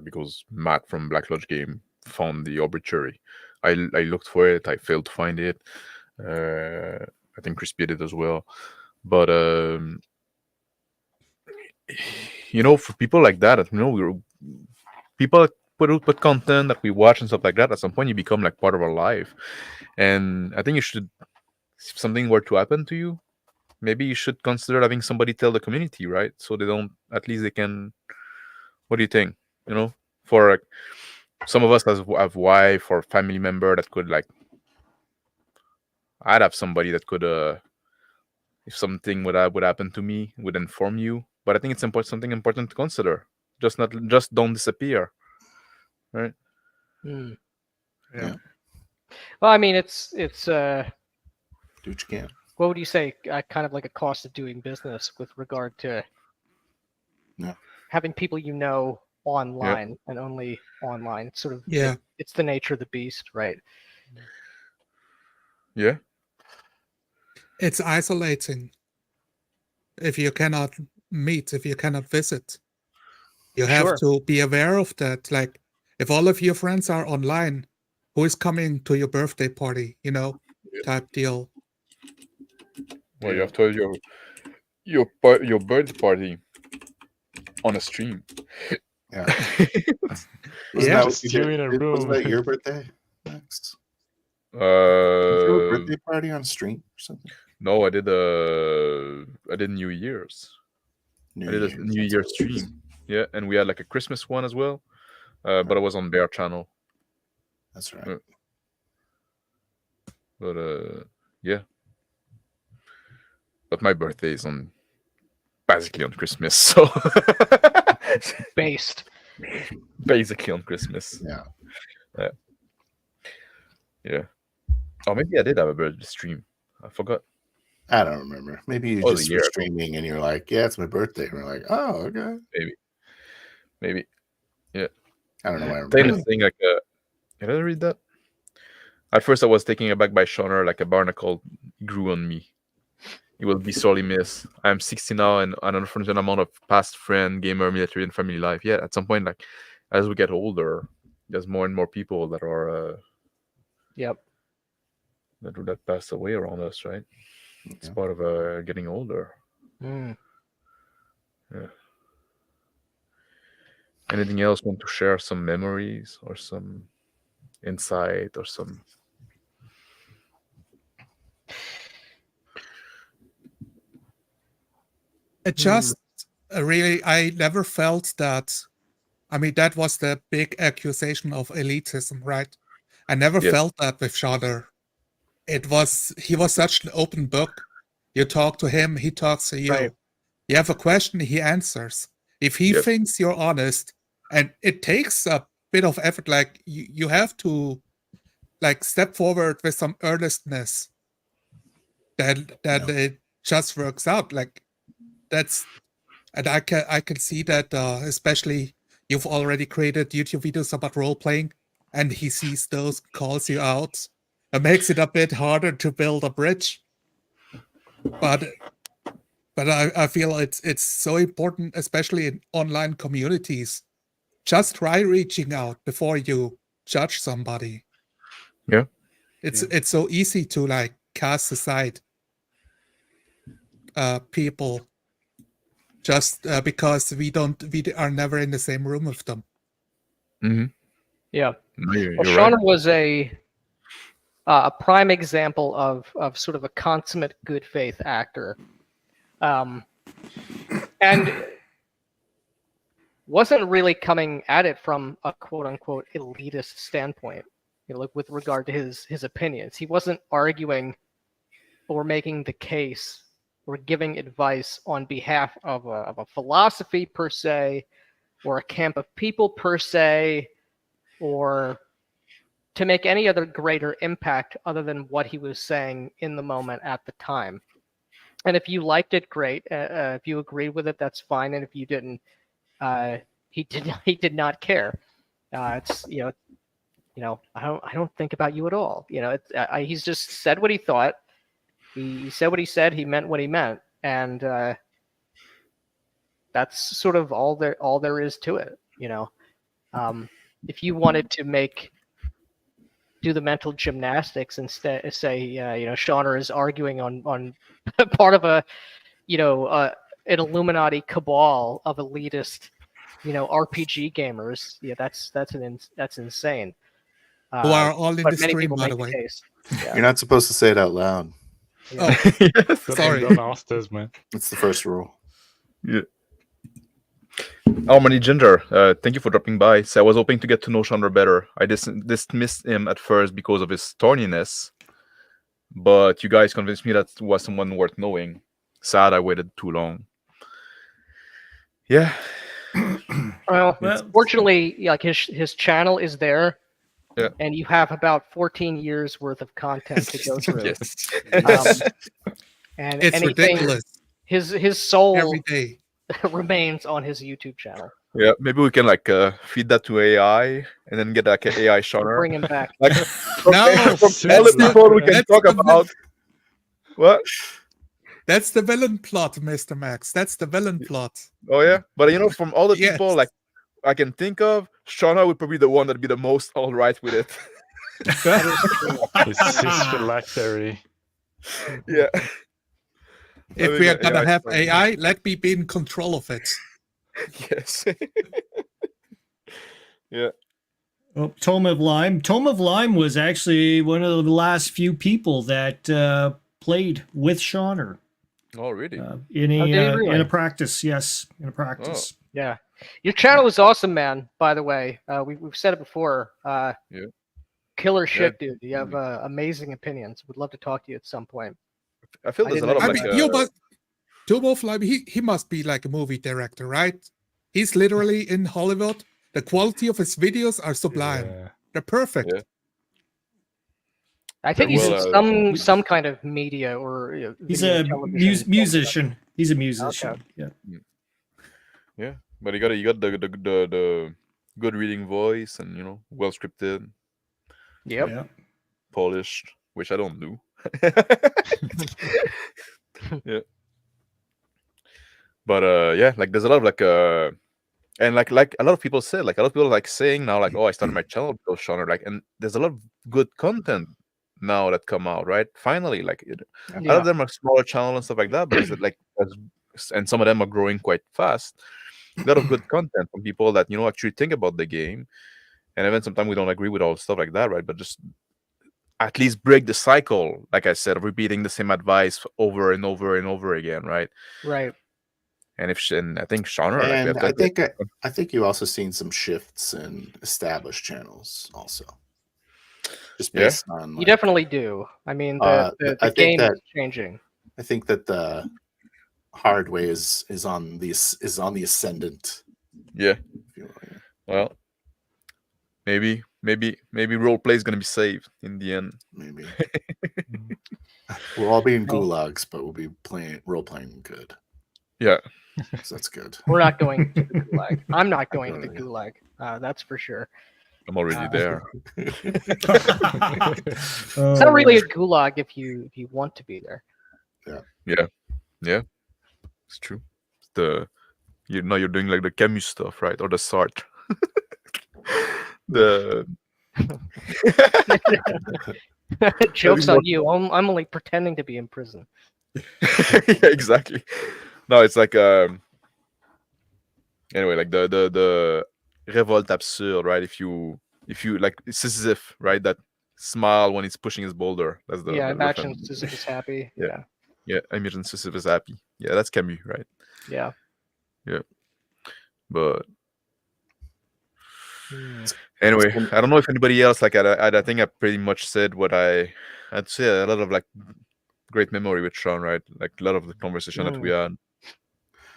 Because Matt from Black Lodge Game found the obituary. I looked for it. I failed to find it. I think Crispy did as well. But for people like that, people put content that we watch and stuff like that, at some point you become like part of our life. And I think you should, if something were to happen to you, maybe you should consider having somebody tell the community, right? So they don't, at least they can. What do you think? You know, for like, some of us have wife or family member that could like. I'd have somebody that could, if something would happen to me, would inform you. But I think it's something important to consider. Just don't disappear, right? Hmm. Yeah. Well, I mean, it's Do what you can. what would you say? Kind of like a cost of doing business with regard to Yeah. having people you know online and only online. It's sort of Yeah. it's the nature of the beast, right? Yeah. It's isolating if you cannot meet, if you cannot visit. You have Sure. to be aware of that. Like, if all of your friends are online, who is coming to your birthday party? You know, type deal. Well, you have to have your birthday party on a stream. Yeah. Yeah. Just you in a Wasn't room. that your birthday? Max? Did you have a Uh, birthday party on stream or something? no, I did New Year's. I did a New Year's, Year that's what it was. stream. Yeah, and we had like a Christmas one as well. But it was on their channel. That's right. But yeah. But my birthday is basically on Christmas, so Based. basically on Christmas. Yeah. Yeah. Oh, maybe I did have a birthday stream. I forgot. I don't remember. Maybe you Oh, just the were year. streaming and you're like, yeah, it's my birthday. And we're like, oh, okay. Maybe. Yeah. I don't know why I Same remember. thing. Like, did I read that? At first, I was taken aback by SHONNER, like a barnacle grew on me. It will be sorely missed. I'm 60 now, and an unfortunate amount of past friend, gamer, military, and family life. Yeah, at some point, like as we get older, there's more and more people that are Yep. that pass away around us, right? It's Yeah. part of getting older. Mm. Yeah. Anything else? Want to share some memories or some insight or some? It just really, I never felt that. I mean, that was the big accusation of elitism, right? I never Yes. felt that with Shawn. He was such an open book. You talk to him, he talks to you. Right. You have a question, he answers. If he Yes. thinks you're honest, and it takes a bit of effort, like you have to like step forward with some earnestness, that it just works out. Like that's, and I can see that especially you've already created YouTube videos about role playing, and he sees those, calls you out. It makes it a bit harder to build a bridge. But I feel it's so important, especially in online communities. Just try reaching out before you judge somebody. Yeah. It's so easy to like cast aside people just because we are never in the same room with them. Mm-hmm. Yeah. No, you're Well, right. SHONNER was a prime example of sort of a consummate good faith actor, and wasn't really coming at it from a quote unquote elitist standpoint. You know, like with regard to his opinions, he wasn't arguing or making the case or giving advice on behalf of a philosophy per se, or a camp of people per se, or to make any other greater impact other than what he was saying in the moment at the time. And if you liked it, great. If you agreed with it, that's fine. And if you didn't, he did not care. It's I don't think about you at all. You know, he's just said what he thought. He said what he said. He meant what he meant, and that's sort of all there is to it. You know, if you wanted to do the mental gymnastics and say, SHONNER is arguing on part of an Illuminati cabal of elitist RPG gamers. Yeah, that's insane. Who are all in But the many stream, people by make the the way. case. Yeah. You're not supposed to say it out loud. Yeah. Oh, Yes. sorry. Don't ask us, man. It's the first rule. Yeah. Harmony Ginger, thank you for dropping by. So I was hoping to get to know Shawn better. I dismissed him at first because of his thorniness, but you guys convinced me that was someone worth knowing. Sad I waited too long. Yeah. Well, Well- fortunately, like his channel is there. Yeah. And you have about 14 years worth of content to go through. Yes. And It's anything, ridiculous. his soul Every day. remains on his YouTube channel. Yeah, maybe we can like feed that to AI and then get like an AI Shawn. Bring him back. Like from, No, from that's all the the- people we can that's talk the- about. What? That's the villain plot, Mr. Max. That's the villain plot. Oh yeah, but from all the Yes. people like I can think of, Shawn would probably be the one that'd be the most all right with it. His phylactery. Yeah. If think we are that gonna AI have is AI, let me be in control of it. Yes. Yeah. Oh, Tome of Lime. Tome of Lime was actually one of the last few people that played with Shawn Oh really? in Oh, did he a really? in a practice. Yes, in a practice. Yeah. Your channel is awesome, man, by the way. We've said it before. Yeah. Killer shit, dude. You have amazing opinions. Would love to talk to you at some point. I feel I there's a didn't lot of I like mean, you must. Tomo Fly, he must be like a movie director, right? He's literally in Hollywood. The quality of his videos are sublime. Yeah. They're perfect. Yeah. I think Well, he's in some kind of media or He's video, a television, musician. He's a musician. Yeah. Yeah, but you got the good reading voice and well scripted, Yep. Yeah. polished, which I don't do. Yeah. But yeah, like there's a lot of like and like a lot of people said, like a lot of people like saying now, like, oh, I started my channel because Shawn, like, and there's a lot of good content now that come out, right? Finally, like a lot of them are smaller channel and stuff like that, but it's like and some of them are growing quite fast. A lot of good content from people that actually think about the game, and even sometimes we don't agree with all stuff like that, right? But just at least break the cycle, like I said, of repeating the same advice over and over and over again, right? Right. And I think Shawn, And I think you also seen some shifts in established channels also. Just based on You definitely do. I mean, I the think game that- is changing. I think that the hard way is on the ascendant. Yeah. if you will, yeah. Well, maybe role play is gonna be saved in the end. Maybe we'll all be in gulags, but we'll be role playing good. Yeah. So that's good. We're not going to the gulag. I'm not going to the gulag. That's for sure. I'm already there. It's not really a gulag if you want to be there. Yeah. It's true. You're doing like the Camus stuff, right? Or the Sartre. Joke's on you. I'm only pretending to be in prison. Yeah, exactly. No, it's like anyway, like the révolte absurde, right? If you like Sisyphus, right? That smile when he's pushing his boulder. That's the imagine reference. Sisyphus happy. Yeah. Yeah, imagine Sisyphus happy. Yeah, that's Camus, right? Yeah. But anyway, I don't know if anybody else like I think I pretty much said what I'd say. A lot of like great memory with Shawn, right? Like a lot of the conversation that we had,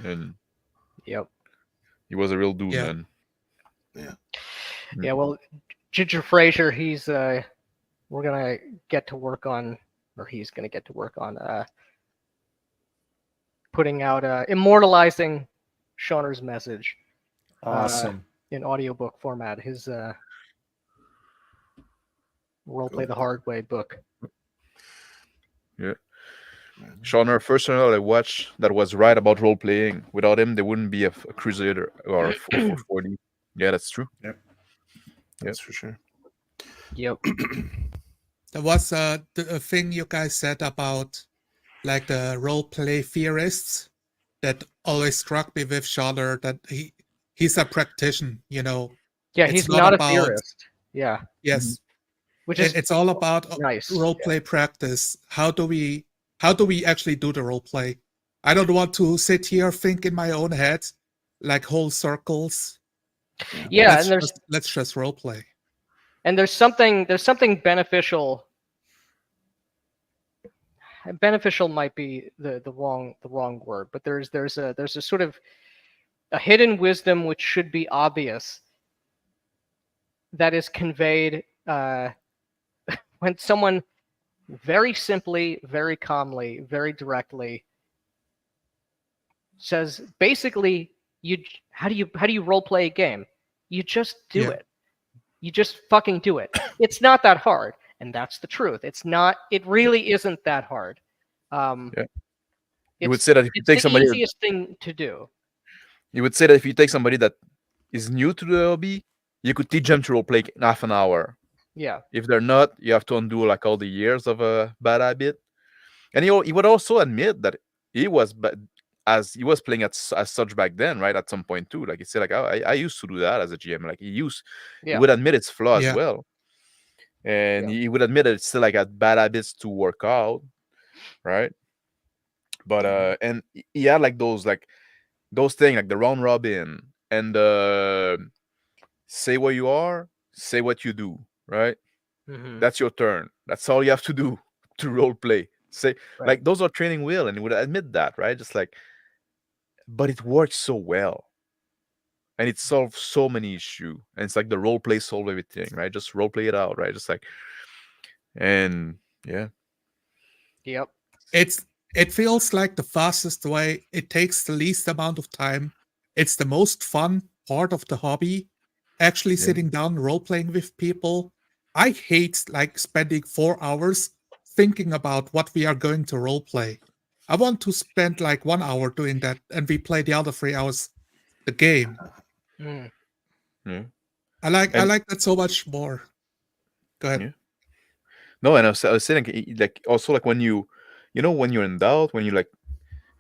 and Yep. he was a real dude, Yeah. man. Yeah. Well, Ginger Fraser, he's we're gonna get to work on, or he's gonna get to work on putting out immortalizing Shonner's message. Awesome. In audiobook format. His Roleplay the Hard Way book. Yeah. Shawn, first channel I watched that was right about role playing. Without him, there wouldn't be a Crusader or a 440. Yeah, that's true. That's for sure. Yep. There was a thing you guys said about like the role play theorists that always struck me with Shawn, that he's a practitioner, you know. Yeah, It's he's not not a about theorist. Yeah, yes, which is it's all about nice. role play practice. How do we actually do the role play? I don't want to sit here think in my own head like whole circles. Yeah, and let's just role play. And there's something beneficial. Beneficial might be the wrong word, but there's a sort of a hidden wisdom which should be obvious that is conveyed when someone very simply, very calmly, very directly says, basically, how do you role play a game? You just do it. You just fucking do it. It's not that hard, and that's the truth. It's not. It really isn't that hard. You would say that if you take somebody, the easiest thing to do. You would say that if you take somebody that is new to the hobby, you could teach them to role play in half an hour. Yeah. If they're not, you have to undo like all the years of a bad habit. And he would also admit that he was as he was playing as such back then, right? At some point too, like he said, like I used to do that as a GM. Like he would admit it's flaw as well, and he would admit that it's still like had bad habits to work out, right? But and he had like those things like the round robin and say where you are, say what you do, right? That's your turn. That's all you have to do to role play. Say like those are training wheel, and he would admit that, right? Just like, but it works so well, and it solves so many issues, and it's like the role play solve everything, right? Just role play it out, right? Just like, and yeah, yep. It feels like the fastest way. It takes the least amount of time. It's the most fun part of the hobby. Actually sitting down role playing with people. I hate like spending 4 hours thinking about what we are going to role play. I want to spend like 1 hour doing that, and we play the other 3 hours the game. I like that so much more. Go ahead. Yeah. No, and I was saying like also like when you when you're in doubt, when you like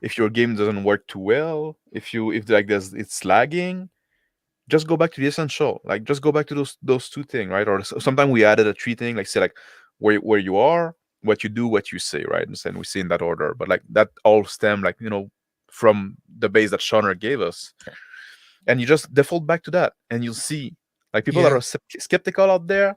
if your game doesn't work too well, if like it's lagging, just go back to the essential. Like just go back to those two things, right? Or sometimes we added a three thing, like say like where you are, what you do, what you say, right? And we say in that order. But like that all stem like from the base that SHONNER gave us, and you just default back to that, and you'll see like people that are skeptical out there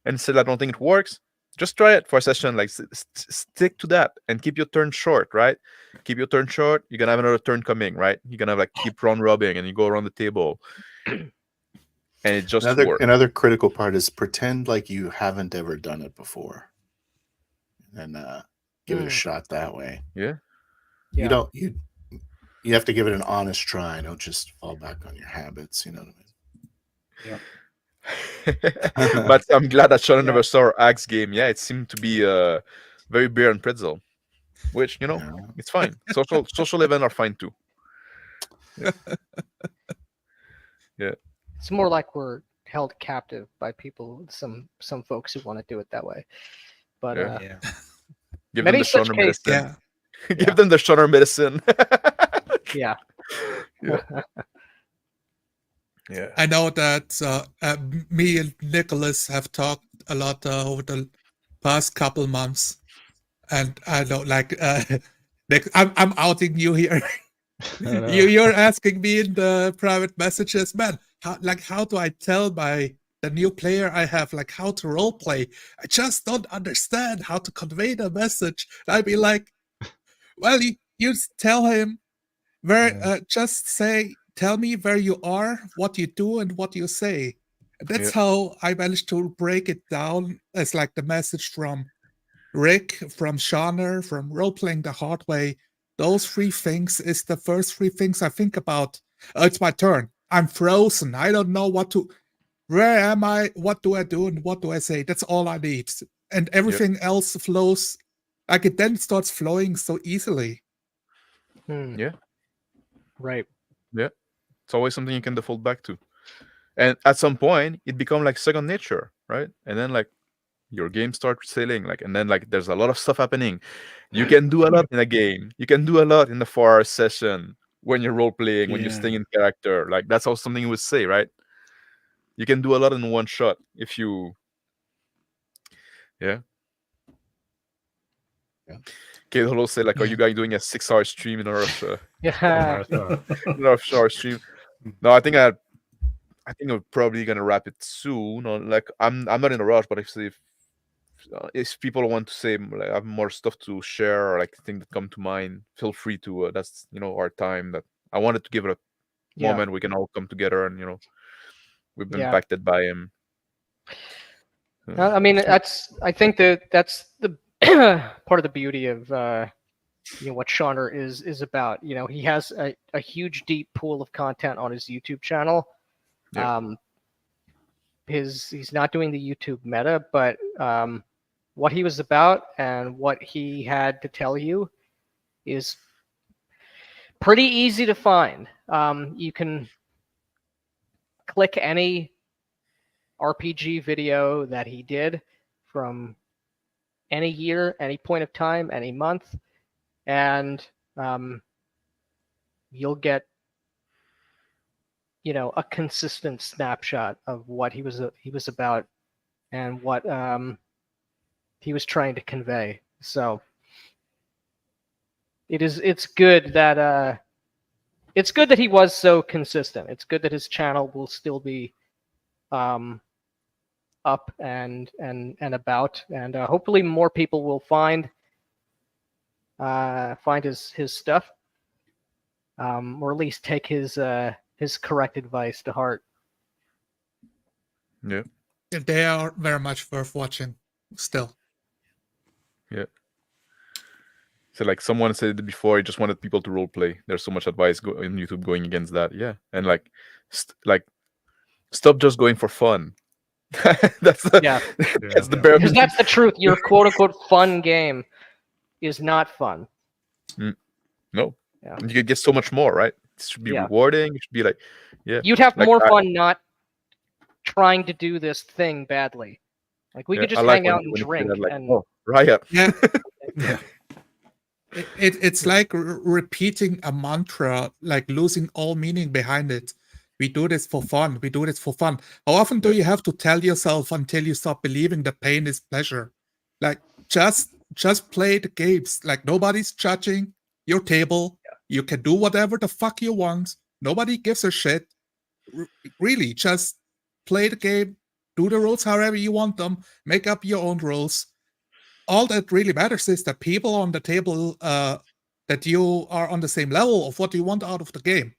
and said I don't think it works. Just try it for a session. Like stick to that and keep your turn short, right? Keep your turn short. You're gonna have another turn coming, right? You're gonna have like keep round robbing, and you go around the table, and it just works. Another critical part is pretend like you haven't ever done it before, and give it a shot that way. Yeah. You don't you have to give it an honest try. Don't just fall back on your habits. You know what I mean? Yeah. But I'm glad that Shawn never saw our Axe game. Yeah, it seemed to be very beer and pretzel, which it's fine. Social events are fine too. Yeah. It's more like we're held captive by people. Some folks who want to do it that way, but give them the such SHONNER cases. medicine. Give them the SHONNER medicine. Yeah. Yeah. I know that me and Nicholas have talked a lot over the past couple months, and I know, like, Nick, I'm outing you here. You're asking me in the private messages, man. How do I tell the new player I have like how to role play? I just don't understand how to convey the message. And I'd be like, well, you tell him where. Just say. Tell me where you are, what you do, and what you say. That's how I managed to break it down as like the message from Rick, from SHONNER, from role-playing the hard way. Those three things is the first three things I think about. It's my turn. I'm frozen. I don't know where am I? What do I do? And what do I say? That's all I need. And everything else flows. Like it then starts flowing so easily. Yeah. Right. Yeah. It's always something you can default back to. And at some point, it becomes like second nature, right? And then like your game starts sailing, like, and then like there's a lot of stuff happening. You can do a lot in a game. You can do a lot in the 4-hour session when you're role playing, when you're staying in character. Like that's how something you would say, right? You can do a lot in one shot if you. Yeah. Kate Hollow said, like, are you guys doing a 6-hour stream in our Yeah. hour stream? No, I think I'm probably gonna wrap it soon. Or like I'm not in a rush, but if people want to say like, I have more stuff to share or like things that come to mind, feel free to. That's our time. That I wanted to give it a moment we can all come together and we've been impacted by him. I mean, I think that's the part of the beauty of what SHONNER is about. He has a huge, deep pool of content on his YouTube channel. Yeah. He's not doing the YouTube meta, but what he was about and what he had to tell you is pretty easy to find. You can click any RPG video that he did from any year, any point of time, any month, and you'll get a consistent snapshot of what he was about and what he was trying to convey. So it's good that he was so consistent. It's good that his channel will still be up and about, and hopefully more people will find his stuff, or at least take his correct advice to heart. Yeah. They are very much worth watching still. Yeah. So like someone said before, he just wanted people to role play. There's so much advice on YouTube going against that. Yeah, and like stop just going for fun. That's the bare because that's the truth. Your quote unquote fun game is not fun. No. Yeah. You could get so much more, right? It should be rewarding. It should be like, you'd have more fun not trying to do this thing badly. Like we could just hang out and drink. Like, and riot. Yeah. It's like repeating a mantra, like losing all meaning behind it. We do this for fun. We do this for fun. How often do you have to tell yourself until you stop believing that pain is pleasure? Like just play the games. Like nobody's judging your table. You can do whatever the fuck you want. Nobody gives a shit. Really, just play the game. Do the rules however you want them. Make up your own rules. All that really matters is that people on the table, that you are on the same level of what you want out of the game.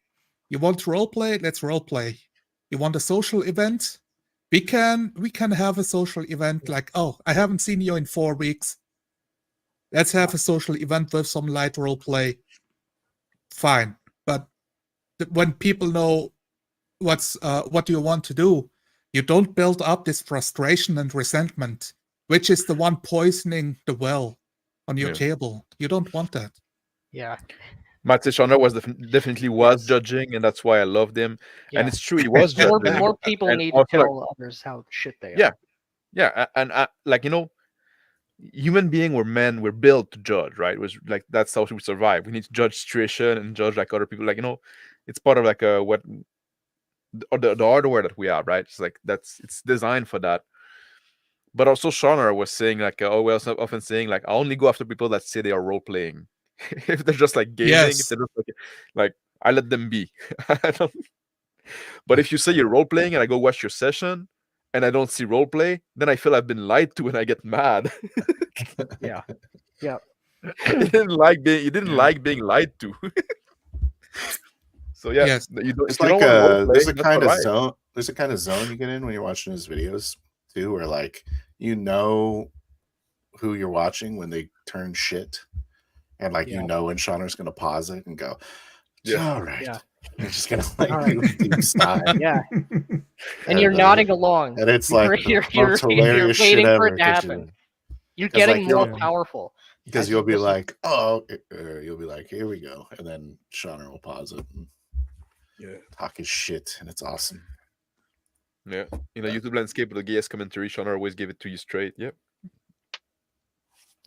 You want to role play? Let's role play. You want a social event? We can have a social event like, oh, I haven't seen you in 4 weeks. Let's have a social event with some light role play. Fine. But when people know what you want to do, you don't build up this frustration and resentment, which is the one poisoning the well on your table. You don't want that. Yeah. Matze SHONNER definitely was judging, and that's why I loved him. Yeah. And it's true, he was judging. More people need to tell others how shit they are. Yeah, and like human being, we're built to judge, right? It was like that's how we survive. We need to judge situation and judge like other people. Like it's part of like the hardware that we have, right? It's like it's designed for that. But also SHONNER was saying like, we're often saying like, I only go after people that say they are role playing. If they're just like gaming, if they're just like I let them be. But if you say you're role playing and I go watch your session and I don't see role play, then I feel I've been lied to and I get mad. Yeah. You didn't like being lied to. So it's like there's a kind of zone. There's a kind of zone you get in when you're watching his videos too, where like who you're watching when they turn shit. And like when SHONNER's gonna pause it and go, all right. Yeah. You're just gonna like deep sigh. Yeah. And you're nodding along. And it's like you're waiting for it to happen. You're getting more powerful. Because you'll be like, you'll be like, here we go. And then SHONNER will pause it and talk his shit, and it's awesome. Yeah. In the YouTube landscape with the GS commentary, SHONNER always give it to you straight. Yep.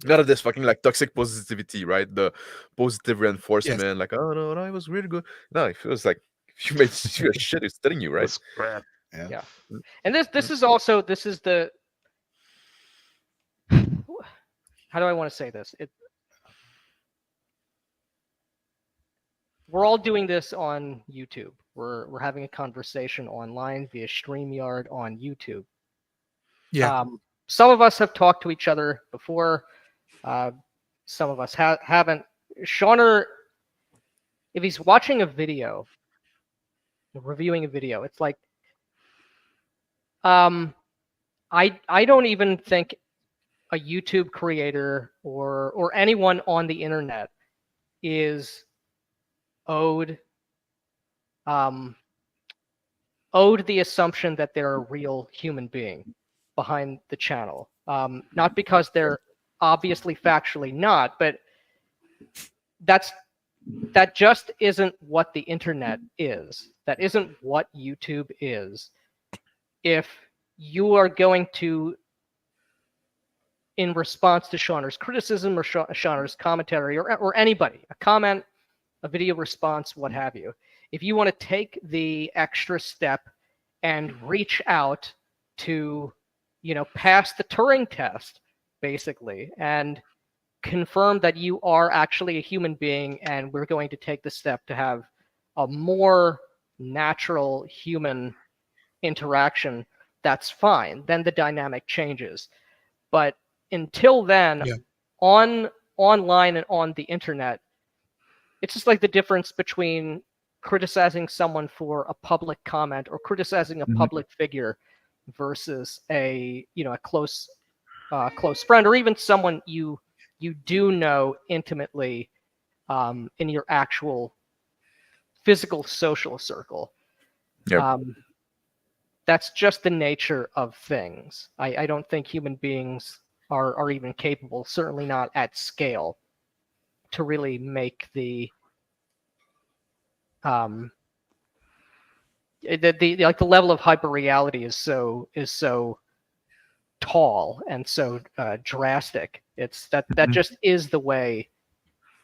None of this fucking like toxic positivity, right? The positive reinforcement, like, oh no, it was really good. No, it feels like if you made you a shit, it's telling you, right? That's crap. Yeah. And this is also the how do I want to say this? We're all doing this on YouTube. We're having a conversation online via StreamYard on YouTube. Yeah. Some of us have talked to each other before. Some of us haven't. Shonner, if he's watching a video, reviewing a video, it's like, I don't even think a YouTube creator or anyone on the internet is owed the assumption that they're a real human being behind the channel. Not because they're obviously factually not, but that just isn't what the internet is. That isn't what YouTube is. If you are going to, in response to Shonner's criticism or Shonner's commentary or anybody, a comment, a video response, what have you, if you want to take the extra step and reach out to, pass the Turing test, basically, and confirm that you are actually a human being and we're going to take the step to have a more natural human interaction, that's fine. Then the dynamic changes. But until then, online and on the internet, it's just like the difference between criticizing someone for a public comment or criticizing a public figure versus a close friend, or even someone you do know intimately in your actual physical social circle. Yep. That's just the nature of things. I don't think human beings are even capable, certainly not at scale, to really make the level of hyperreality is so tall and so drastic. It's that just is the way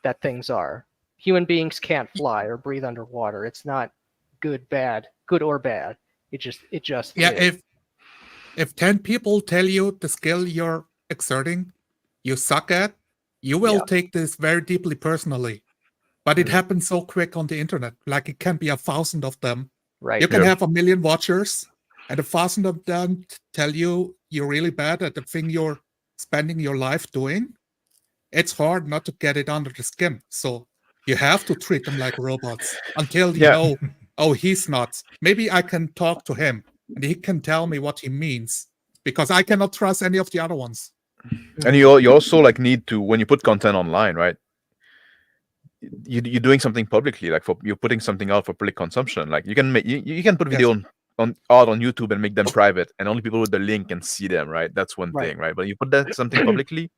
that things are. Human beings can't fly or breathe underwater. It's not good or bad. It just is. If 10 people tell you the skill you're exerting you suck at, you will take this very deeply personally. But it happens so quick on the internet. Like it can be 1,000 of them. Right. You can have 1 million watchers, and 1,000 of them tell you you're really bad at the thing you're spending your life doing. It's hard not to get it under the skin. So you have to treat them like robots until you know, oh, he's not. Maybe I can talk to him and he can tell me what he means, because I cannot trust any of the other ones. And you also like need to, when you put content online, right? You're doing something publicly, like you're putting something out for public consumption. Like you can make you can put video out on YouTube and make them private, and only people with the link can see them, right? That's one thing, right? But you put that something publicly,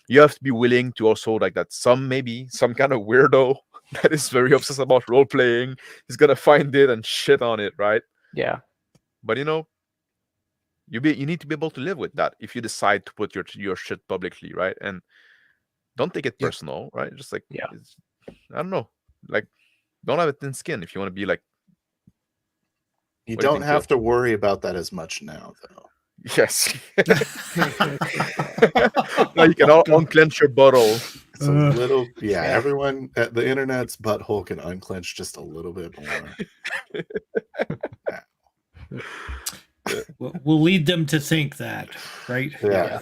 you have to be willing to also like that maybe some kind of weirdo that is very obsessed about role playing is gonna find it and shit on it, right? Yeah. But you need to be able to live with that if you decide to put your shit publicly, right? And don't take it personal, right? Just like, I don't know, like, don't have a thin skin if you want to be like. You don't have to worry about that as much now, though. Yes. Now you can all unclench your butthole. It's a little, everyone at the internet's butthole can unclench just a little bit more. We'll lead them to think that, right? Yeah.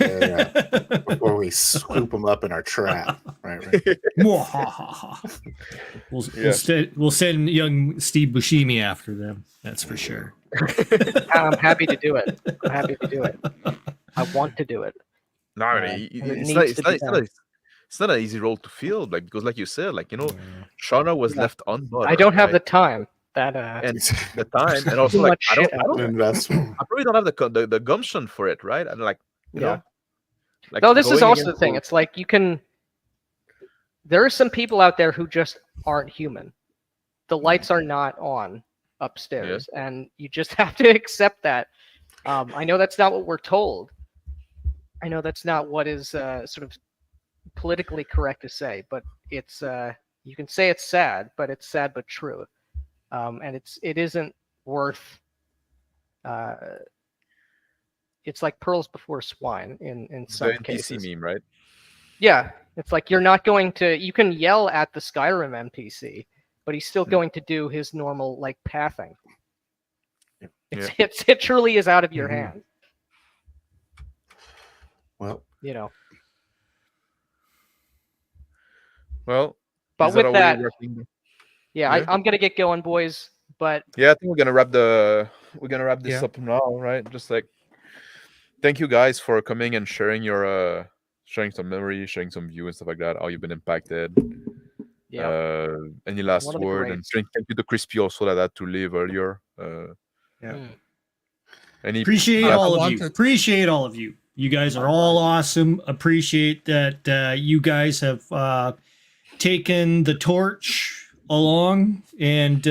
Before we swoop them up in our trap, right? We'll send young Steve Buscemi after them. That's for sure. I'm happy to do it. I want to do it. No, it's not an easy role to fill, like, because like you said, like, Shawn was left unbuttered. I don't have the time. And the time, and also like I probably don't have the gumption for it, right? And like, you know, like, no, this is also the thing. It's like there are some people out there who just aren't human. The lights are not on upstairs, and you just have to accept that. I know that's not what we're told. I know that's not what is sort of politically correct to say, but it's you can say it's sad, but it's sad but true, and it isn't worth. It's like pearls before swine in some The NPC cases. meme, right? Yeah, it's like you're not going to. You can yell at the Skyrim NPC, but he's still going to do his normal like pathing. It truly is out of your hands. Well, You know. Well, But is with how that, we're wrapping- yeah, Yeah. I'm gonna get going, boys. But yeah, I think we're gonna wrap this Yeah. up now, right? Just like thank you guys for coming and sharing your sharing some memories, sharing some views and stuff like that. How you've been impacted. yeah, Any last One of the word? And greats. thank you to Crispy also that had to leave earlier. Yeah. Any Appreciate I all of you. wanted- Appreciate all of you. You guys are all awesome. Appreciate that you guys have taken the torch along, and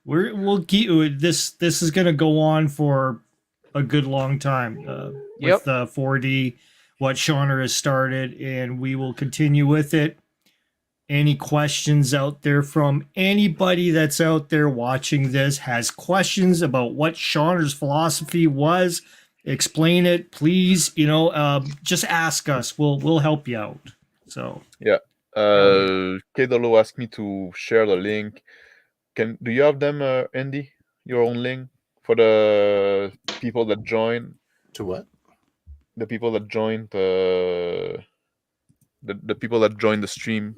we'll keep this. This is going to go on for a good long time Yep. with 4D, what SHONNER has started, and we will continue with it. Any questions out there from anybody that's out there watching this has questions about what SHONNER's philosophy was, explain it, please. Just ask us. We'll help you out. So Kedolo asked me to share the link. Do you have them, Andy? Your own link for the people that join? to what? The people that joined the people that joined the stream.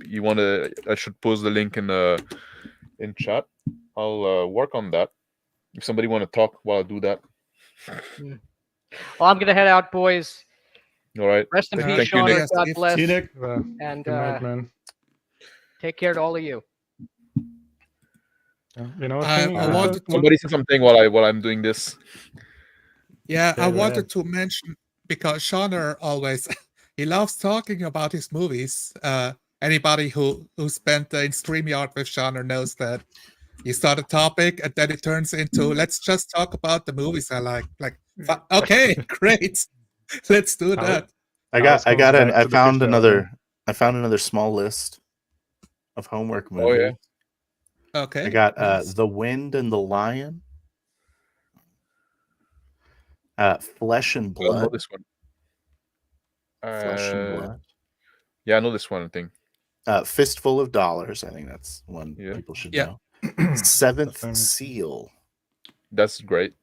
I should post the link in chat. I'll work on that. If somebody want to talk while I do that. Well, I'm gonna head out, boys. All right. Rest in peace, Thank you, SHONNER. Nick. God Steve. bless, see you, Nick. and Good night, man. take care to all of you. You know, I wanted to- Somebody say something while I'm doing this. Yeah, Yeah, I go wanted ahead. to mention because SHONNER always he loves talking about his movies. Anybody who spent in StreamYard with SHONNER knows that you start a topic and then it turns into let's just talk about the movies I like. Like, okay, great, let's do How- that. I Alice got. I comes got. back I to the found picture, another. I found another small list of homework movies. Oh, yeah. Okay, I got nice. The Wind and the Lion, Flesh and I know Blood. this one. Flesh and Blood. Yeah, I know this one. I think. Fistful of Dollars. I think that's one Yeah. people should Yeah. know. Seventh Definitely. Seal That's great.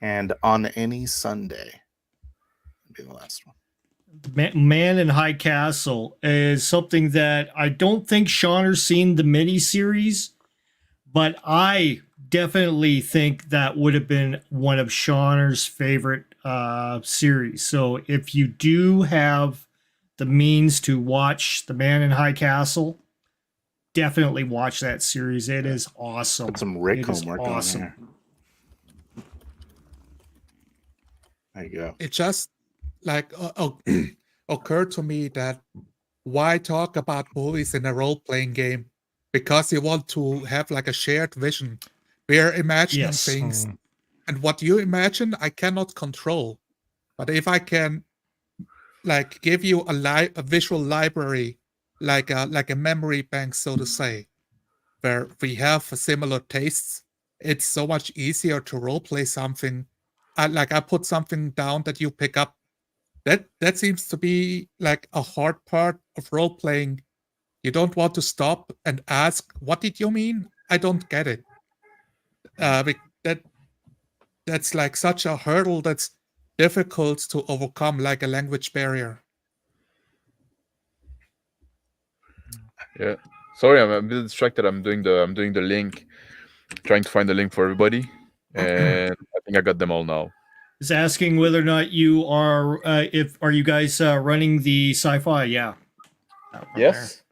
and On Any Sunday. Would be the last one. Man in High Castle is something that I don't think SHONNER's seen the miniseries, but I definitely think that would have been one of SHONNER's favorite series. So if you do have the means to watch The Man in High Castle, definitely watch that series. It is awesome. Put some Rick It is homework awesome. on there. There you go. It just like occurred to me that why talk about movies in a role-playing game? Because you want to have like a shared vision. We're imagining Yes. things, and what you imagine, I cannot control. But if I can, like, give you a visual library, like a memory bank, so to say, where we have similar tastes, it's so much easier to roleplay something. I put something down that you pick up. That seems to be like a hard part of role playing. You don't want to stop and ask, "What did you mean? I don't get it." That's like such a hurdle that's difficult to overcome, like a language barrier. Yeah. Sorry, I'm a bit distracted. I'm doing the link, trying to find the link for everybody, and I think I got them all now. Is asking whether or not you are, are you guys running the sci-fi? Yeah. That one Yes.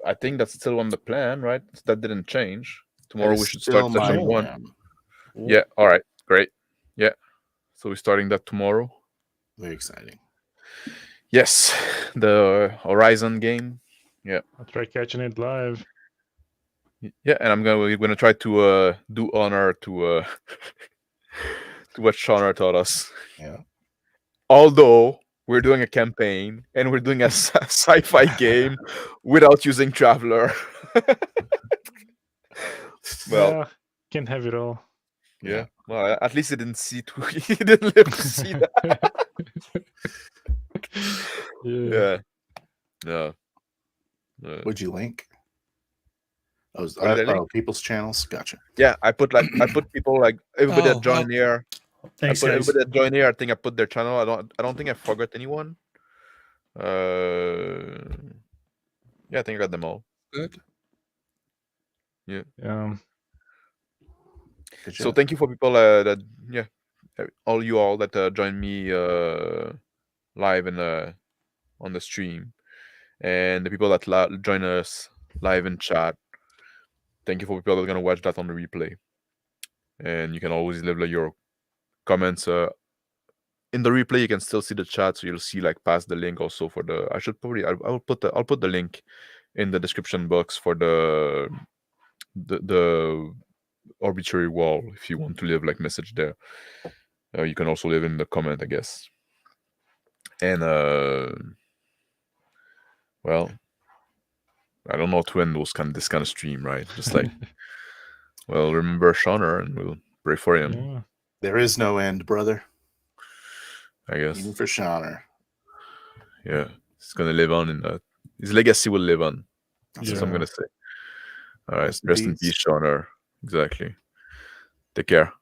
I think that's still on the plan, right? That didn't change. Tomorrow That is we should still start my session 1. plan. Yeah. All right. Great. Yeah. So we're starting that tomorrow. Very exciting. Yes. The Horizon game. I'll try catching it live. Yeah, and we're gonna try to do honor to to what SHONNER taught us. Yeah. Although we're doing a campaign and we're doing a sci-fi game without using Traveler. Well, Yeah, can't have it all. yeah. Well, at least he didn't see he didn't live to see that. Yeah. Yeah. Would you link? Oh, What did I link? people's channels. Gotcha. Yeah, I put people like everybody that joined here. Thanks, I put guys. everybody that joined here. I think I put their channel. I don't think I forgot anyone. Yeah, I think I got them all. Good. Yeah. Good So job. thank you for people that all you all that joined me live in on the stream, and the people that join us live in chat. Thank you for people that are gonna watch that on the replay, and you can always leave your comments in the replay. You can still see the chat, so you'll see like past the link also for the. I'll put the link in the description box for the arbitrary wall if you want to leave like message there. You can also leave in the comment, I guess. And well, I don't know to end this kind of stream, right? Just like, well, remember SHONNER and we'll pray for him. Yeah. There is no end, brother. I guess. Even for SHONNER. Yeah, he's gonna live on in his legacy will live on. That's what I'm Yeah. gonna say. All right, rest in peace, SHONNER. Exactly. Take care.